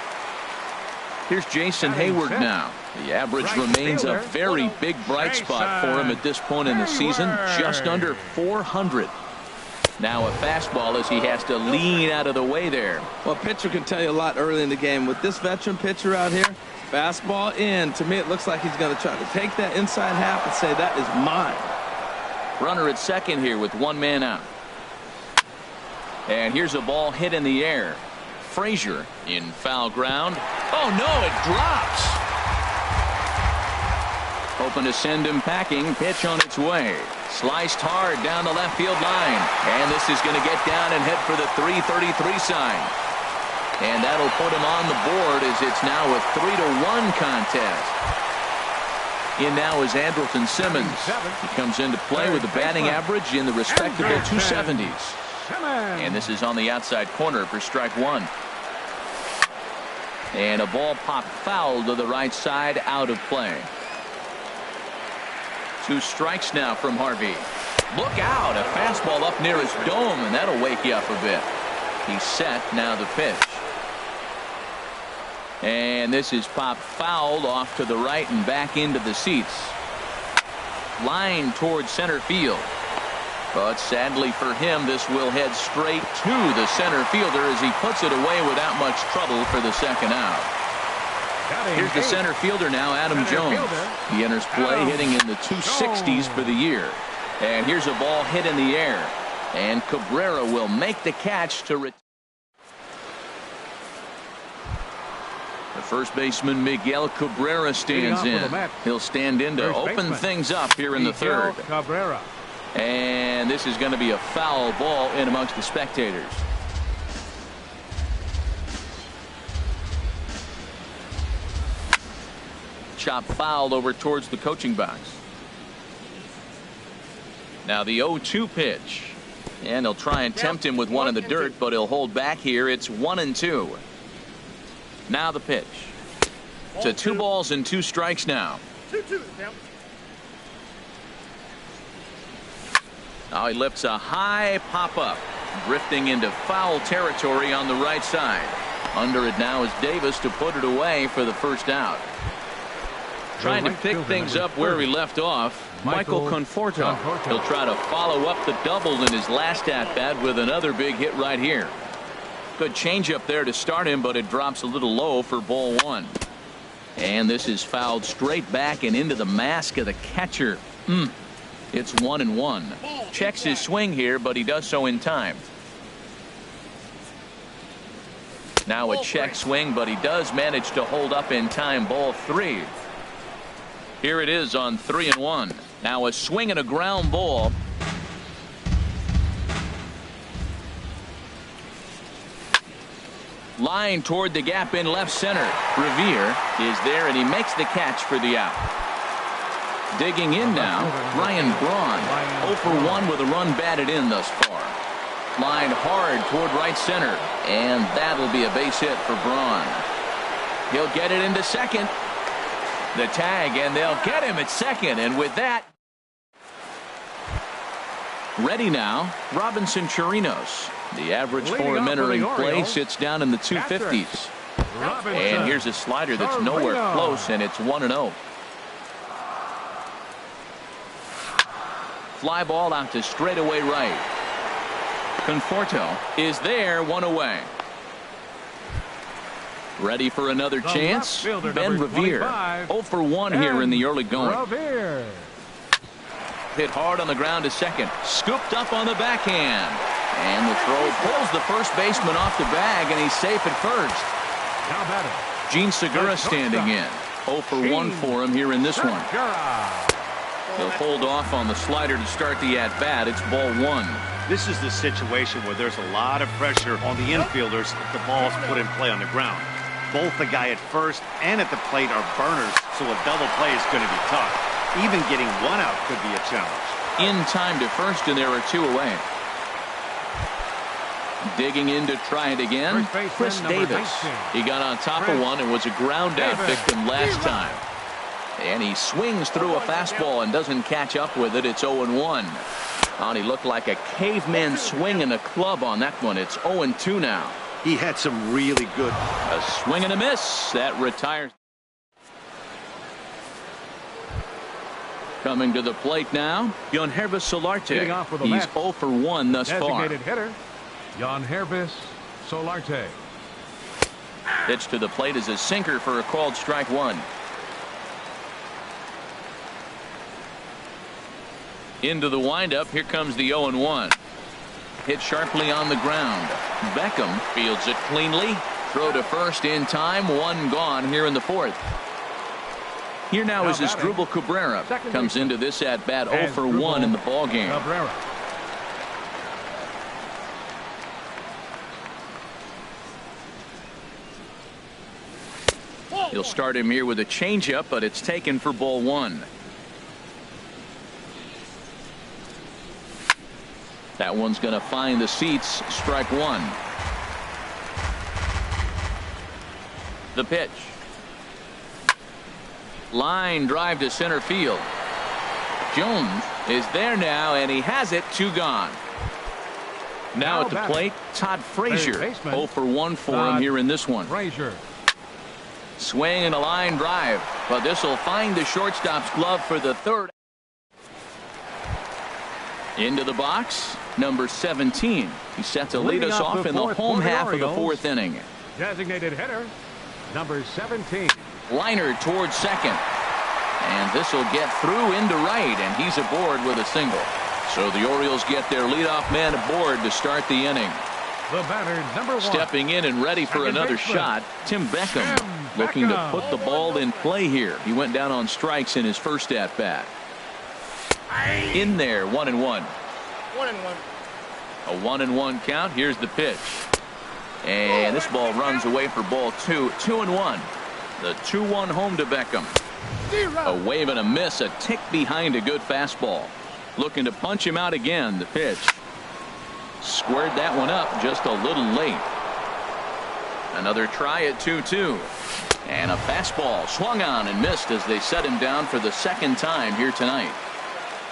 Here's Jason Hayward now. The average remains a very big bright spot for him at this point in the season. Just under 400. Now a fastball as he has to lean out of the way there. Well, pitcher can tell you a lot early in the game. With this veteran pitcher out here, fastball in. To me, it looks like he's going to try to take that inside half and say, that is mine. Runner at second here with one man out. And here's a ball hit in the air. Frazier in foul ground. Oh, no, it drops. Hoping to send him packing. Pitch on its way. Sliced hard down the left field line. And this is going to get down and head for the 333 sign. And that'll put him on the board as it's now a 3-1 contest. In now is Andrelton Simmons. He comes into play with a batting average in the respectable 270s. And this is on the outside corner for strike one. And a ball popped foul to the right side, out of play. 2 strikes now from Harvey. Look out, a fastball up near his dome, and that'll wake you up a bit. He's set, now the pitch. And this is popped fouled off to the right and back into the seats. Line towards center field. But sadly for him, this will head straight to the center fielder as he puts it away without much trouble for the second out. Here's the center fielder now, Adam Jones. He enters play hitting in the 260s for the year. And here's a ball hit in the air. And Cabrera will make the catch to return. The first baseman Miguel Cabrera stands in. He'll stand in to open things up here in the third. And this is going to be a foul ball in amongst the spectators. Chop fouled over towards the coaching box. Now the 0-2 pitch. And they'll try and tempt him with one in the dirt, but he'll hold back here. It's 1-2. Now the pitch. To 2 balls and 2 strikes now. 2-2. Now he lifts a high pop-up, drifting into foul territory on the right side. Under it now is Davis to put it away for the first out. Trying to pick things up where he left off, Michael Conforto. He'll try to follow up the double in his last at-bat with another big hit right here. Good changeup there to start him, but it drops a little low for ball one. And this is fouled straight back and into the mask of the catcher. It's 1-1. Checks his swing here, but he does so in time. Now a check swing, but he does manage to hold up in time. Ball 3. Here it is on 3-1. Now a swing and a ground ball. Line toward the gap in left center. Revere is there, and he makes the catch for the out. Digging in now, Ryan Braun. 0 for 1 with a run batted in thus far. Line hard toward right center, and that'll be a base hit for Braun. He'll get it into second. The tag, and they'll get him at second, and with that, ready now, Robinson Chirinos. The average for him entering play sits down in the 250s. And here's a slider that's nowhere close, and it's 1-0. Fly ball out to straightaway right. Conforto is there, 1 away. Ready for another chance? Ben Revere. 0 for 1 here in the early going. Hit hard on the ground to second. Scooped up on the backhand. And the throw pulls the first baseman off the bag, and he's safe at first. Gene Segura standing in. 0 for 1 for him here in this one. He'll hold off on the slider to start the at-bat. It's ball 1. This is the situation where there's a lot of pressure on the infielders if the ball's put in play on the ground. Both the guy at first and at the plate are burners, so a double play is going to be tough. Even getting one out could be a challenge. In time to first, and there are 2 away. Digging in to try it again, Chris Davis. He got on top of one and was a ground out victim last time. And he swings through a fastball and doesn't catch up with it. It's 0-1. Oh, he looked like a caveman swinging a club on that one. It's 0-2 now. He had some really good. A swing and a miss. That retires. Coming to the plate now, Yangervis Solarte. He's 0 for 1 thus far. Designated hitter, Yangervis Solarte. Pitch to the plate is a sinker for a called strike 1. Into the windup. Here comes the 0-1. Hit sharply on the ground. Beckham fields it cleanly. Throw to first in time. 1 gone here in the 4th. Here now is Asdrubal Cabrera. Comes into this at bat 0 for 1 in the ball game. He'll start him here with a changeup, but it's taken for ball 1. That one's going to find the seats. Strike 1. The pitch. Line drive to center field. Jones is there now, and he has it. 2 gone. Now at the plate, Todd Frazier. 0 for 1 for him here in this one. Swing and a line drive, but this will find the shortstop's glove for the 3rd. Into the box, number 17. He set to lead us off in the home half of the 4th inning. Designated hitter, number 17. Liner towards second. And this will get through into right, and he's aboard with a single. So the Orioles get their leadoff man aboard to start the inning. The batter, number 1. Stepping in and ready for another shot, Tim Beckham. Looking to put the ball in play here. He went down on strikes in his first at-bat. In there, 1-1. 1-1. A 1-1 count. Here's the pitch. And this ball runs away for ball 2. 2-1. The 2-1 home to Beckham. A wave and a miss. A tick behind a good fastball. Looking to punch him out again. The pitch. Squared that one up just a little late. Another try at 2-2. And a fastball swung on and missed as they set him down for the 2nd time here tonight.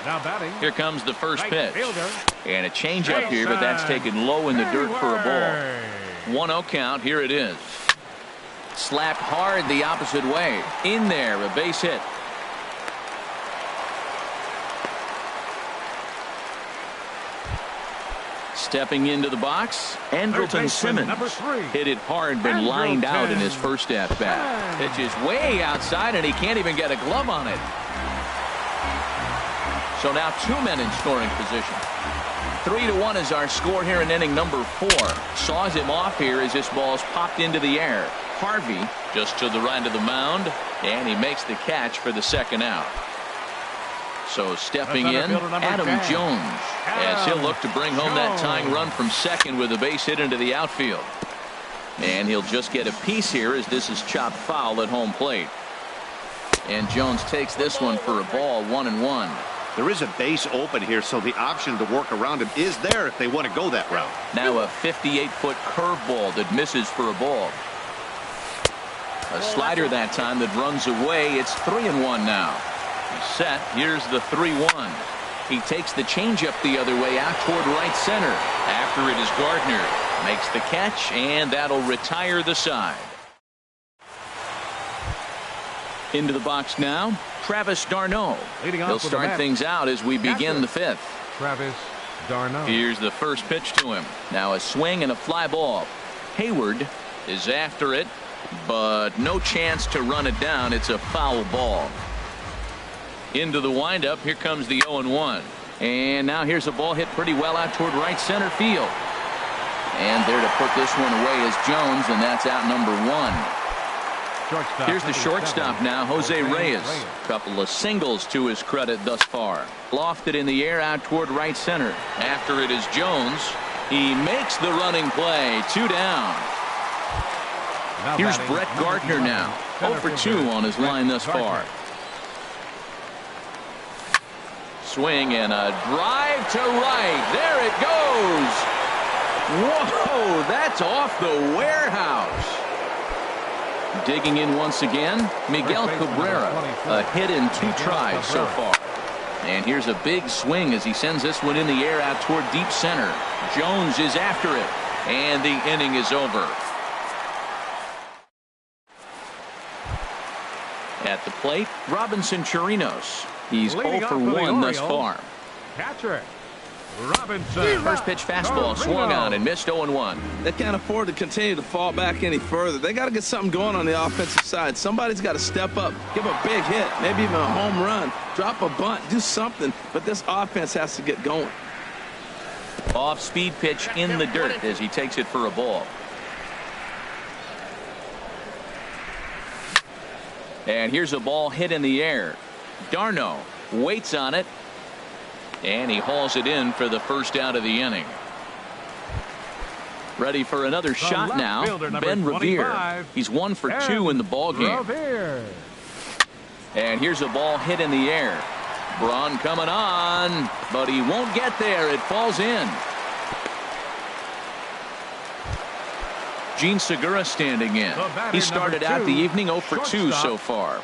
Now batting. Here comes the first pitch. Fielder. And a changeup here, but that's taken low in the dirt for a ball. 1-0 count. Here it is. Slapped hard the opposite way. In there, a base hit. Stepping into the box, Andrelton Simmons. Hit it hard, but lined out in his first at-bat. Pitch is way outside, and he can't even get a glove on it. So now 2 men in scoring position. 3-1 is our score here in inning number 4. Saws him off here as this ball's popped into the air. Harvey just to the right of the mound, and he makes the catch for the 2nd out. So stepping in, Adam Jones, as he'll look to bring home that tying run from second with a base hit into the outfield. And he'll just get a piece here as this is chopped foul at home plate. And Jones takes this one for a ball, 1-1. There is a base open here, so the option to work around him is there if they want to go that route. Now a 58-foot curveball that misses for a ball. A slider that time that runs away. It's 3-1 now. He's set. Here's the 3-1. He takes the changeup the other way out toward right center. After it is Gardner. Makes the catch, and that'll retire the side. Into the box now, Travis d'Arnaud. He'll start things out as we begin the fifth. Travis d'Arnaud. Here's the first pitch to him. Now a swing and a fly ball. Hayward is after it, but no chance to run it down. It's a foul ball. Into the windup. Here comes the 0-1. And now here's a ball hit pretty well out toward right center field. And there to put this one away is Jones, and that's out number 1. Here's the shortstop now, Jose Reyes. Couple of singles to his credit thus far. Lofted in the air out toward right center. After it is Jones. He makes the running play. 2 down. Here's Brett Gardner now. 0 for 2 on his line thus far. Swing and a drive to right. There it goes. Whoa, that's off the warehouse. Digging in once again, Miguel Cabrera. A hit in 2 tries so far. And here's a big swing as he sends this one in the air out toward deep center. Jones is after it, and the inning is over. At the plate, Robinson Chirinos. He's 0 for 1 thus far. Catcher Robinson. First pitch fastball swung on and missed. 0-1. They can't afford to continue to fall back any further. They got to get something going on the offensive side. Somebody's got to step up, give a big hit, maybe even a home run, drop a bunt, do something. But this offense has to get going. Off-speed pitch in the dirt as he takes it for a ball. And here's a ball hit in the air. d'Arnaud waits on it. And he hauls it in for the first out of the inning. Ready for another shot now. Ben Revere. He's 1 for 2 in the ball game. And here's a ball hit in the air. Braun coming on, but he won't get there. It falls in. Gene Segura standing in. He started out the evening 0 for 2 so far.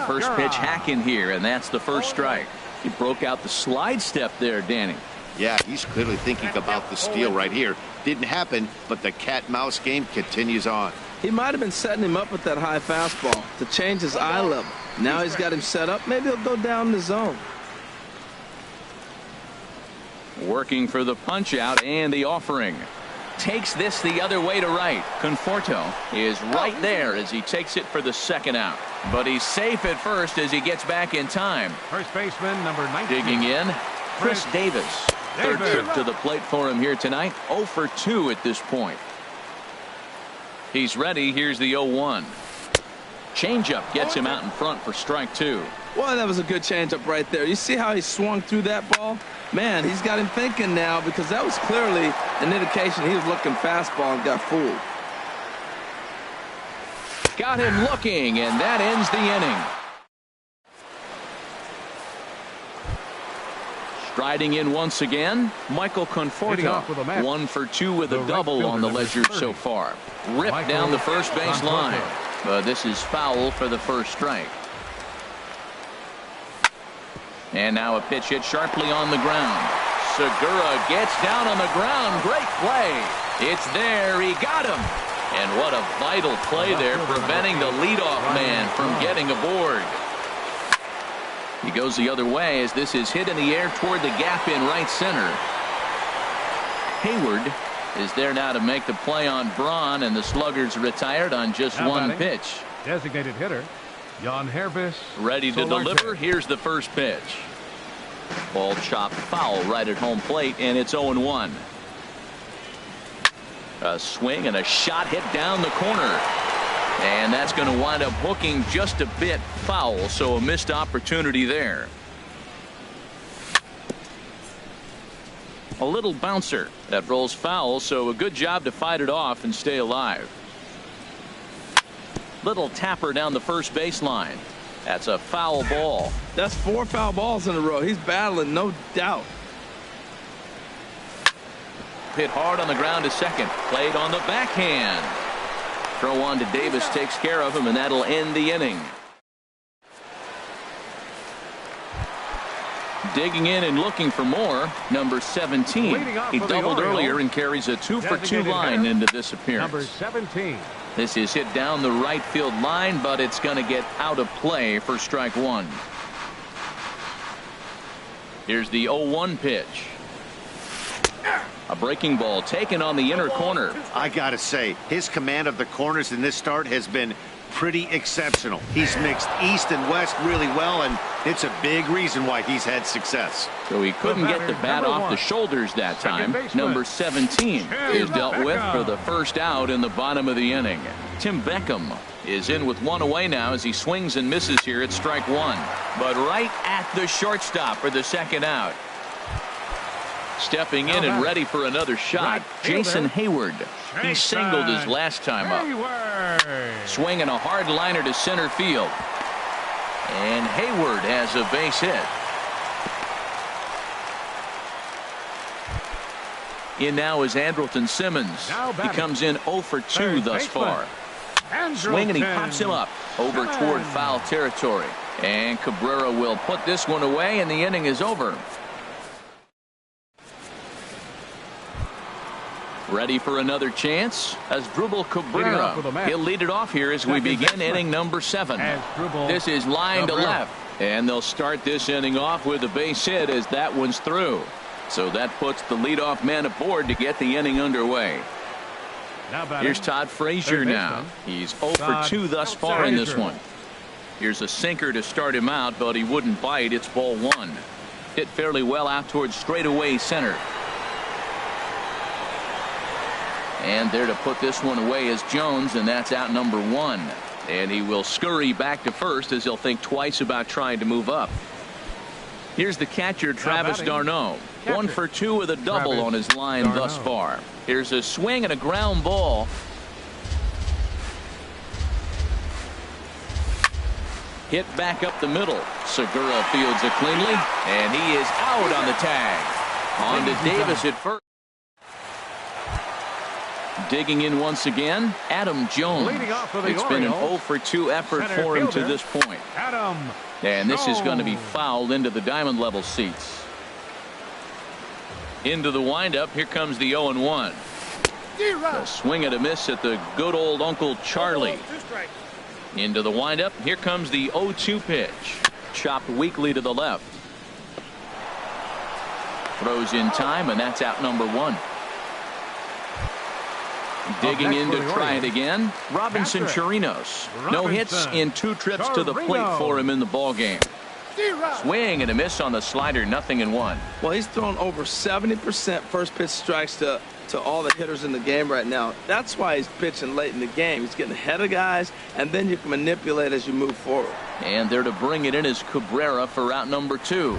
First pitch hack in here, and that's the first strike. He broke out the slide step there, Danny. Yeah, he's clearly thinking about the steal right here. Didn't happen, but the cat-mouse game continues on. He might have been setting him up with that high fastball to change his eye level. Now he's got him set up. Maybe he'll go down the zone. Working for the punch out and the offering. Takes this the other way to right. Conforto is right there as he takes it for the second out. But he's safe at first as he gets back in time. First baseman number 19. Digging in, Chris Davis. Third trip to the plate for him here tonight. 0 for 2 at this point. He's ready. Here's the 0-1. Changeup gets him out in front for strike 2. Well, that was a good changeup right there. You see how he swung through that ball? Man, he's got him thinking now because that was clearly an indication he was looking fastball and got fooled. Got him looking, and that ends the inning. Striding in once again, Michael Conforto. 1 for 2 with a double on the ledger so far. Ripped down the first base line. But this is foul for the first strike. And now a pitch hit sharply on the ground. Segura gets down on the ground. Great play. It's there. He got him. And what a vital play there, preventing the leadoff man from getting aboard. He goes the other way as this is hit in the air toward the gap in right center. Hayward is there now to make the play on Braun, and the Sluggers retired on just one pitch. Designated hitter Jan Hervis. Ready to deliver. Here's the first pitch. Ball chopped foul right at home plate, and it's 0-1. A swing and a shot hit down the corner. And that's going to wind up hooking just a bit foul, so a missed opportunity there. A little bouncer that rolls foul, so a good job to fight it off and stay alive. Little tapper down the first baseline. That's a foul ball. That's 4 foul balls in a row. He's battling, no doubt. Hit hard on the ground to second. Played on the backhand. Throw on to Davis takes care of him, and that'll end the inning. Digging in and looking for more, number 17. He doubled earlier and carries a 2-for-2 line into this appearance. Number 17. This is hit down the right field line, but it's going to get out of play for strike one. Here's the 0-1 pitch. A breaking ball taken on the inner corner. I got to say, his command of the corners in this start has been pretty exceptional. He's mixed east and west really well, and it's a big reason why he's had success. So he couldn't get the bat off the shoulders that time. Number 17 is dealt with for the first out in the bottom of the inning. Tim Beckham is in with one away now as he swings and misses here at strike one. But right at the shortstop for the second out. Stepping in and ready for another shot, Jason Hayward. He singled his last time up. Swinging a hard liner to center field. And Hayward has a base hit. In now is Andrelton Simmons. He comes in 0 for 2 thus far. Swing and he pops him up over toward foul territory. And Cabrera will put this one away, and the inning is over. Ready for another chance as Drupal Cabrera. He'll lead it off here as we begin inning number 7. This is line to left, and they'll start this inning off with a base hit as that one's through. So that puts the leadoff man aboard to get the inning underway. Here's Todd Frazier now. He's 0 for 2 thus far in this one. Here's a sinker to start him out, but he wouldn't bite. It's ball 1. Hit fairly well out towards straightaway center. And there to put this one away is Jones, and that's out number 1. And he will scurry back to first as he'll think twice about trying to move up. Here's the catcher, Travis d'Arnaud. 1 for 2 with a double on his line thus far. Here's a swing and a ground ball. Hit back up the middle. Segura fields it cleanly, and he is out on the tag. On to Davis at first. Digging in once again, Adam Jones. It's been an 0 for 2 effort for him to this point. And this is going to be fouled into the diamond level seats. Into the windup. Here comes the 0-1. A swing and a miss at the good old Uncle Charlie. Into the windup. Here comes the 0-2 pitch. Chopped weakly to the left. Throws in time, and that's out number 1. Digging in to try it again, Robinson Chirinos. No hits in 2 trips to the plate for him in the ball game. Swing and a miss on the slider, 0-1. Well, he's thrown over 70% first pitch strikes to all the hitters in the game right now. That's why he's pitching late in the game. He's getting ahead of guys, and then you can manipulate as you move forward. And there to bring it in is Cabrera for out number 2.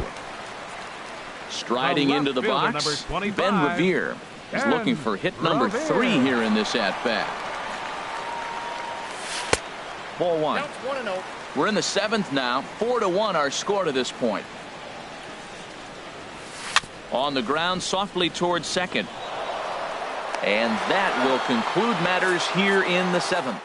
Striding into the box, Ben Revere. He's looking for hit number 3 here in this at-bat. Ball 1. We're in the 7th now. 4-1 our score to this point. On the ground softly towards second. And that will conclude matters here in the 7th.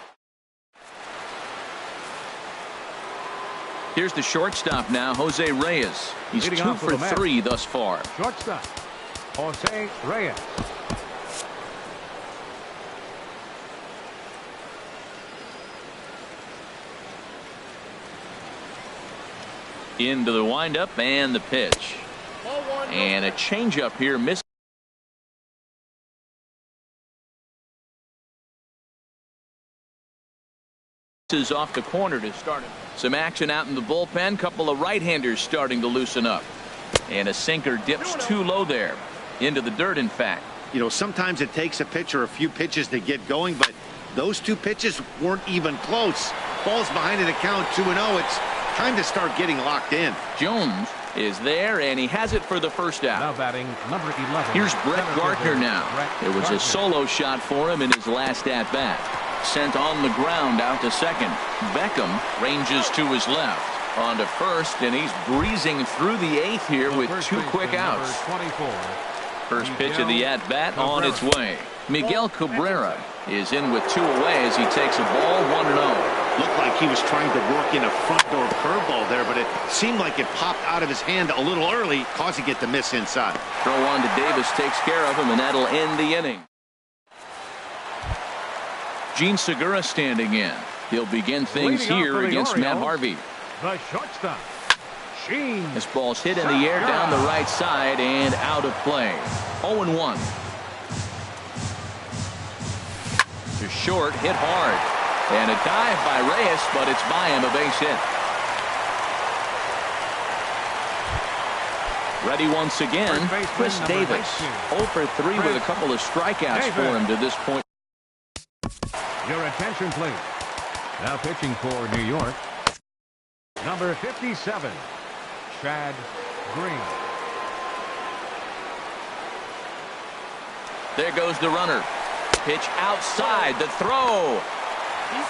Here's the shortstop now, Jose Reyes. He's 2 for 3 thus far. Shortstop, Jose Reyes. Into the windup and the pitch. And a changeup here misses off the corner to start it. Some action out in the bullpen. Couple of right-handers starting to loosen up. And a sinker dips too low there. Into the dirt, in fact. You know, sometimes it takes a pitcher a few pitches to get going, but those 2 pitches weren't even close. Ball's behind in the count, 2-0. It's time to start getting locked in. Jones is there, and he has it for the first out. Now batting number 11. Here's Brett Gardner now. It was a solo shot for him in his last at-bat. Sent on the ground out to second. Beckham ranges to his left. On to first, and he's breezing through the eighth here with 2 quick outs. 24. First pitch of the at-bat on its way. Miguel Cabrera is in with 2 away as he takes a ball 1-0. Looked like he was trying to work in a front door curveball there, but it seemed like it popped out of his hand a little early, causing it to miss inside. Throw on to Davis takes care of him, and that'll end the inning. Gene Segura standing in. He'll begin things here against Matt Harvey. The shortstop, Gene. This ball's hit in the air down the right side and out of play. 0-1. To short, hit hard. And a dive by Reyes, but it's by him, a base hit. Ready once again, Chris Davis. 0 for 3 with a couple of strikeouts for him to this point. Your attention, please. Now pitching for New York, number 57, Chad Green. There goes the runner. Pitch outside, the throw.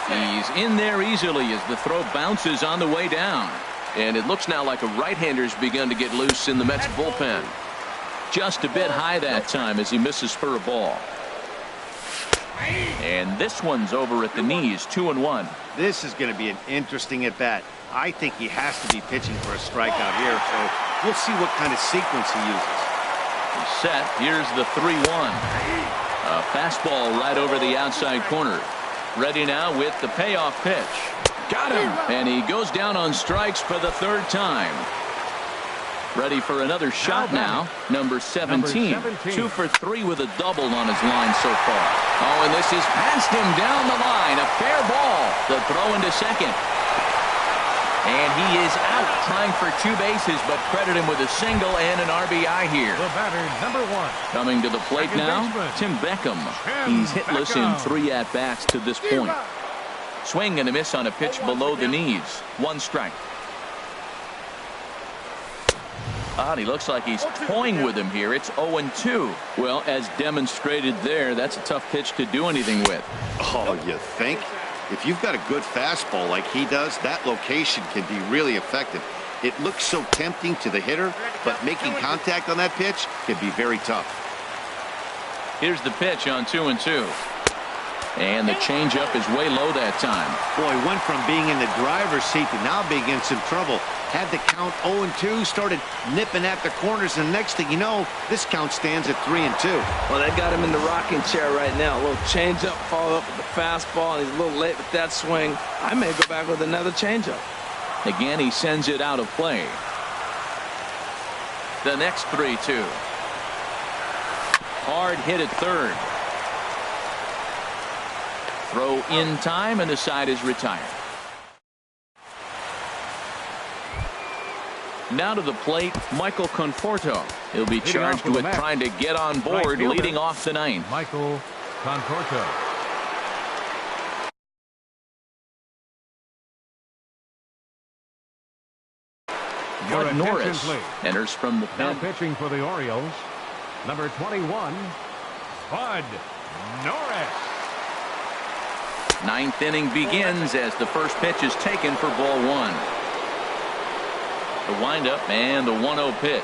He's in there easily as the throw bounces on the way down. And it looks now like a right-hander's begun to get loose in the Mets bullpen. Just a bit high that time as he misses for a ball. And this one's over at the knees, 2-1. This is going to be an interesting at-bat. I think he has to be pitching for a strikeout here, so we'll see what kind of sequence he uses. He's set. Here's the 3-1. A fastball right over the outside corner. Ready now with the payoff pitch. Got him. And he goes down on strikes for the 3rd time. Ready for another shot now. Number 17. 2 for 3 with a double on his line so far. Oh, and this is past him down the line. A fair ball. The throw into second. And he is out trying for 2 bases, but credit him with a single and an RBI here. The batter, number 1. Coming to the plate now, Tim Beckham. He's hitless in 3 at-bats to this point. Swing and a miss on a pitch below the knees. 1 strike. He looks like he's toying with him here. It's 0-2. Well, as demonstrated there, that's a tough pitch to do anything with. Oh, you think? If you've got a good fastball like he does, that location can be really effective. It looks so tempting to the hitter, but making contact on that pitch can be very tough. Here's the pitch on 2-2. And the changeup is way low that time. Boy, went from being in the driver's seat to now being in some trouble. Had the count 0-2, started nipping at the corners, and next thing you know, this count stands at 3-2. Well, they got him in the rocking chair right now. A little changeup, followed up with the fastball, and he's a little late with that swing. I may go back with another changeup. Again, he sends it out of play. The next 3-2. Hard hit at third. Throw in time, and the side is retired. Now to the plate, Michael Conforto. He'll be charged with trying to get on board, leading off the 9th. Michael Conforto. Bud Norris enters from the pen. Now pitching for the Orioles, number 21, Bud Norris. 9th inning begins as the first pitch is taken for ball 1. The windup and the 1-0 pitch.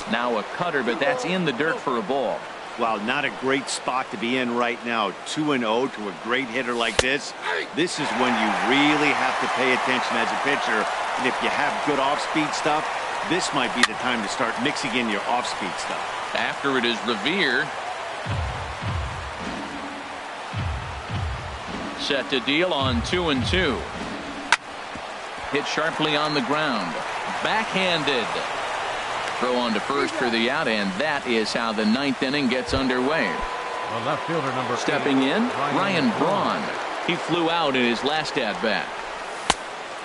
Now a cutter, but that's in the dirt for a ball. Wow, not a great spot to be in right now. 2-0 to a great hitter like this. This is when you really have to pay attention as a pitcher. And if you have good off-speed stuff, this might be the time to start mixing in your off-speed stuff. After it is Revere. Set to deal on 2-2. Hit sharply on the ground. Backhanded. Throw on to first for the out, and that is how the 9th inning gets underway. The left fielder, number Stepping in, Ryan Braun. He flew out in his last at-bat.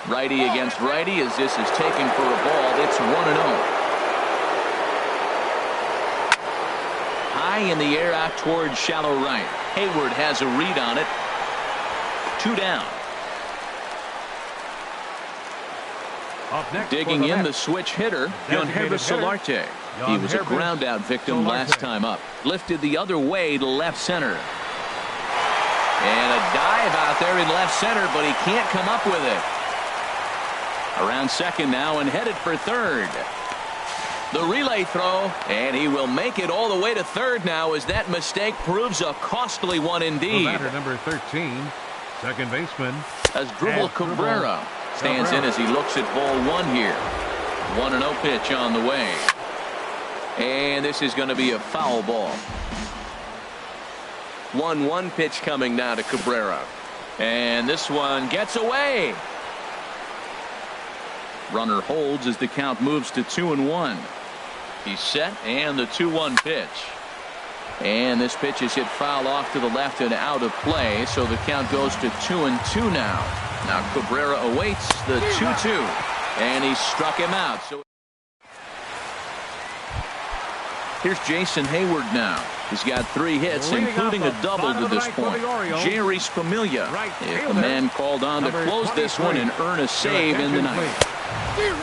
Righty against righty as this is taken for a ball. It's 1-0. High in the air out towards shallow right. Hayward has a read on it. 2 down. Up next Digging in the switch hitter, Solarte. He was a ground out victim last time up. Lifted the other way to left center. And a dive out there in left center, but he can't come up with it. Around second now and headed for third. The relay throw, and he will make it all the way to third now as that mistake proves a costly one indeed. The batter, number 13, second baseman. Asdrubal Cabrera stands in as he looks at ball one here. 1-0 pitch on the way. And this is going to be a foul ball. 1-1 pitch coming now to Cabrera. And this one gets away. Runner holds as the count moves to 2-1. He's set, and the 2-1 pitch. And this pitch is hit foul off to the left and out of play, so the count goes to 2-2 now. Now Cabrera awaits the 2-2, and he struck him out. So here's Jason Hayward now. He's got 3 hits, including a double to this point. Jerry's familiar. If the man called on to close this one and earn a save in the ninth.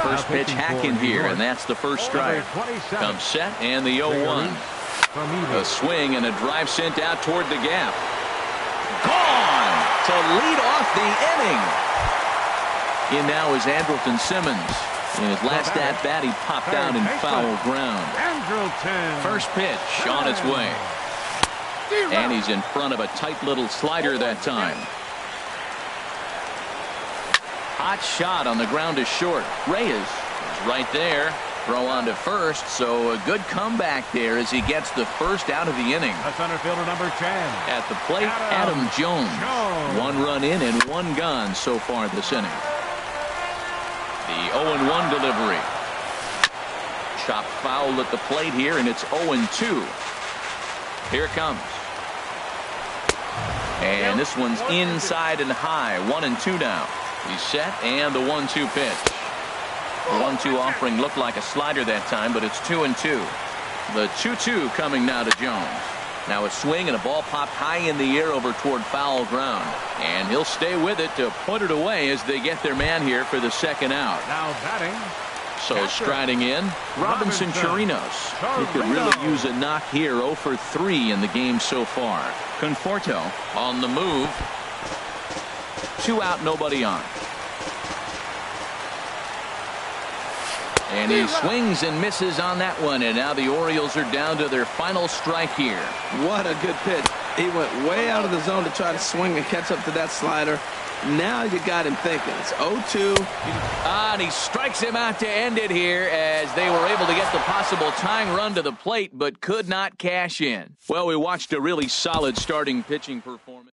First pitch hacking here, and that's the first strike. Comes set, and the 0-1. A swing and a drive sent out toward the gap. Gone to lead off the inning. In now is Andrelton Simmons. In his last at-bat, he popped out in foul ground. First pitch on its way. And he's in front of a tight little slider that time. Hot shot on the ground is short. Reyes is right there. Throw on to first, so a good comeback there as he gets the first out of the inning. The center fielder, number 10. At the plate, Adam Jones. 1 run in and 1 gone so far this inning. The 0-1 delivery. Chopped foul at the plate here, and it's 0-2. Here it comes. And this one's inside and high. 1-2 now. He's set, and the 1-2 pitch. The 1-2 offering looked like a slider that time, but it's 2-2. The 2-2 coming now to Jones. Now a swing and a ball popped high in the air over toward foul ground. And he'll stay with it to put it away as they get their man here for the second out. Now batting. So striding in, Robinson Chirinos. He could really use a knock here. 0 for 3 in the game so far. Conforto on the move. 2 out, nobody on. And he swings and misses on that one, and now the Orioles are down to their final strike here. What a good pitch. He went way out of the zone to try to swing and catch up to that slider. Now you got him thinking. It's 0-2. And he strikes him out to end it here as they were able to get the possible tying run to the plate, but could not cash in. Well, we watched a really solid starting pitching performance.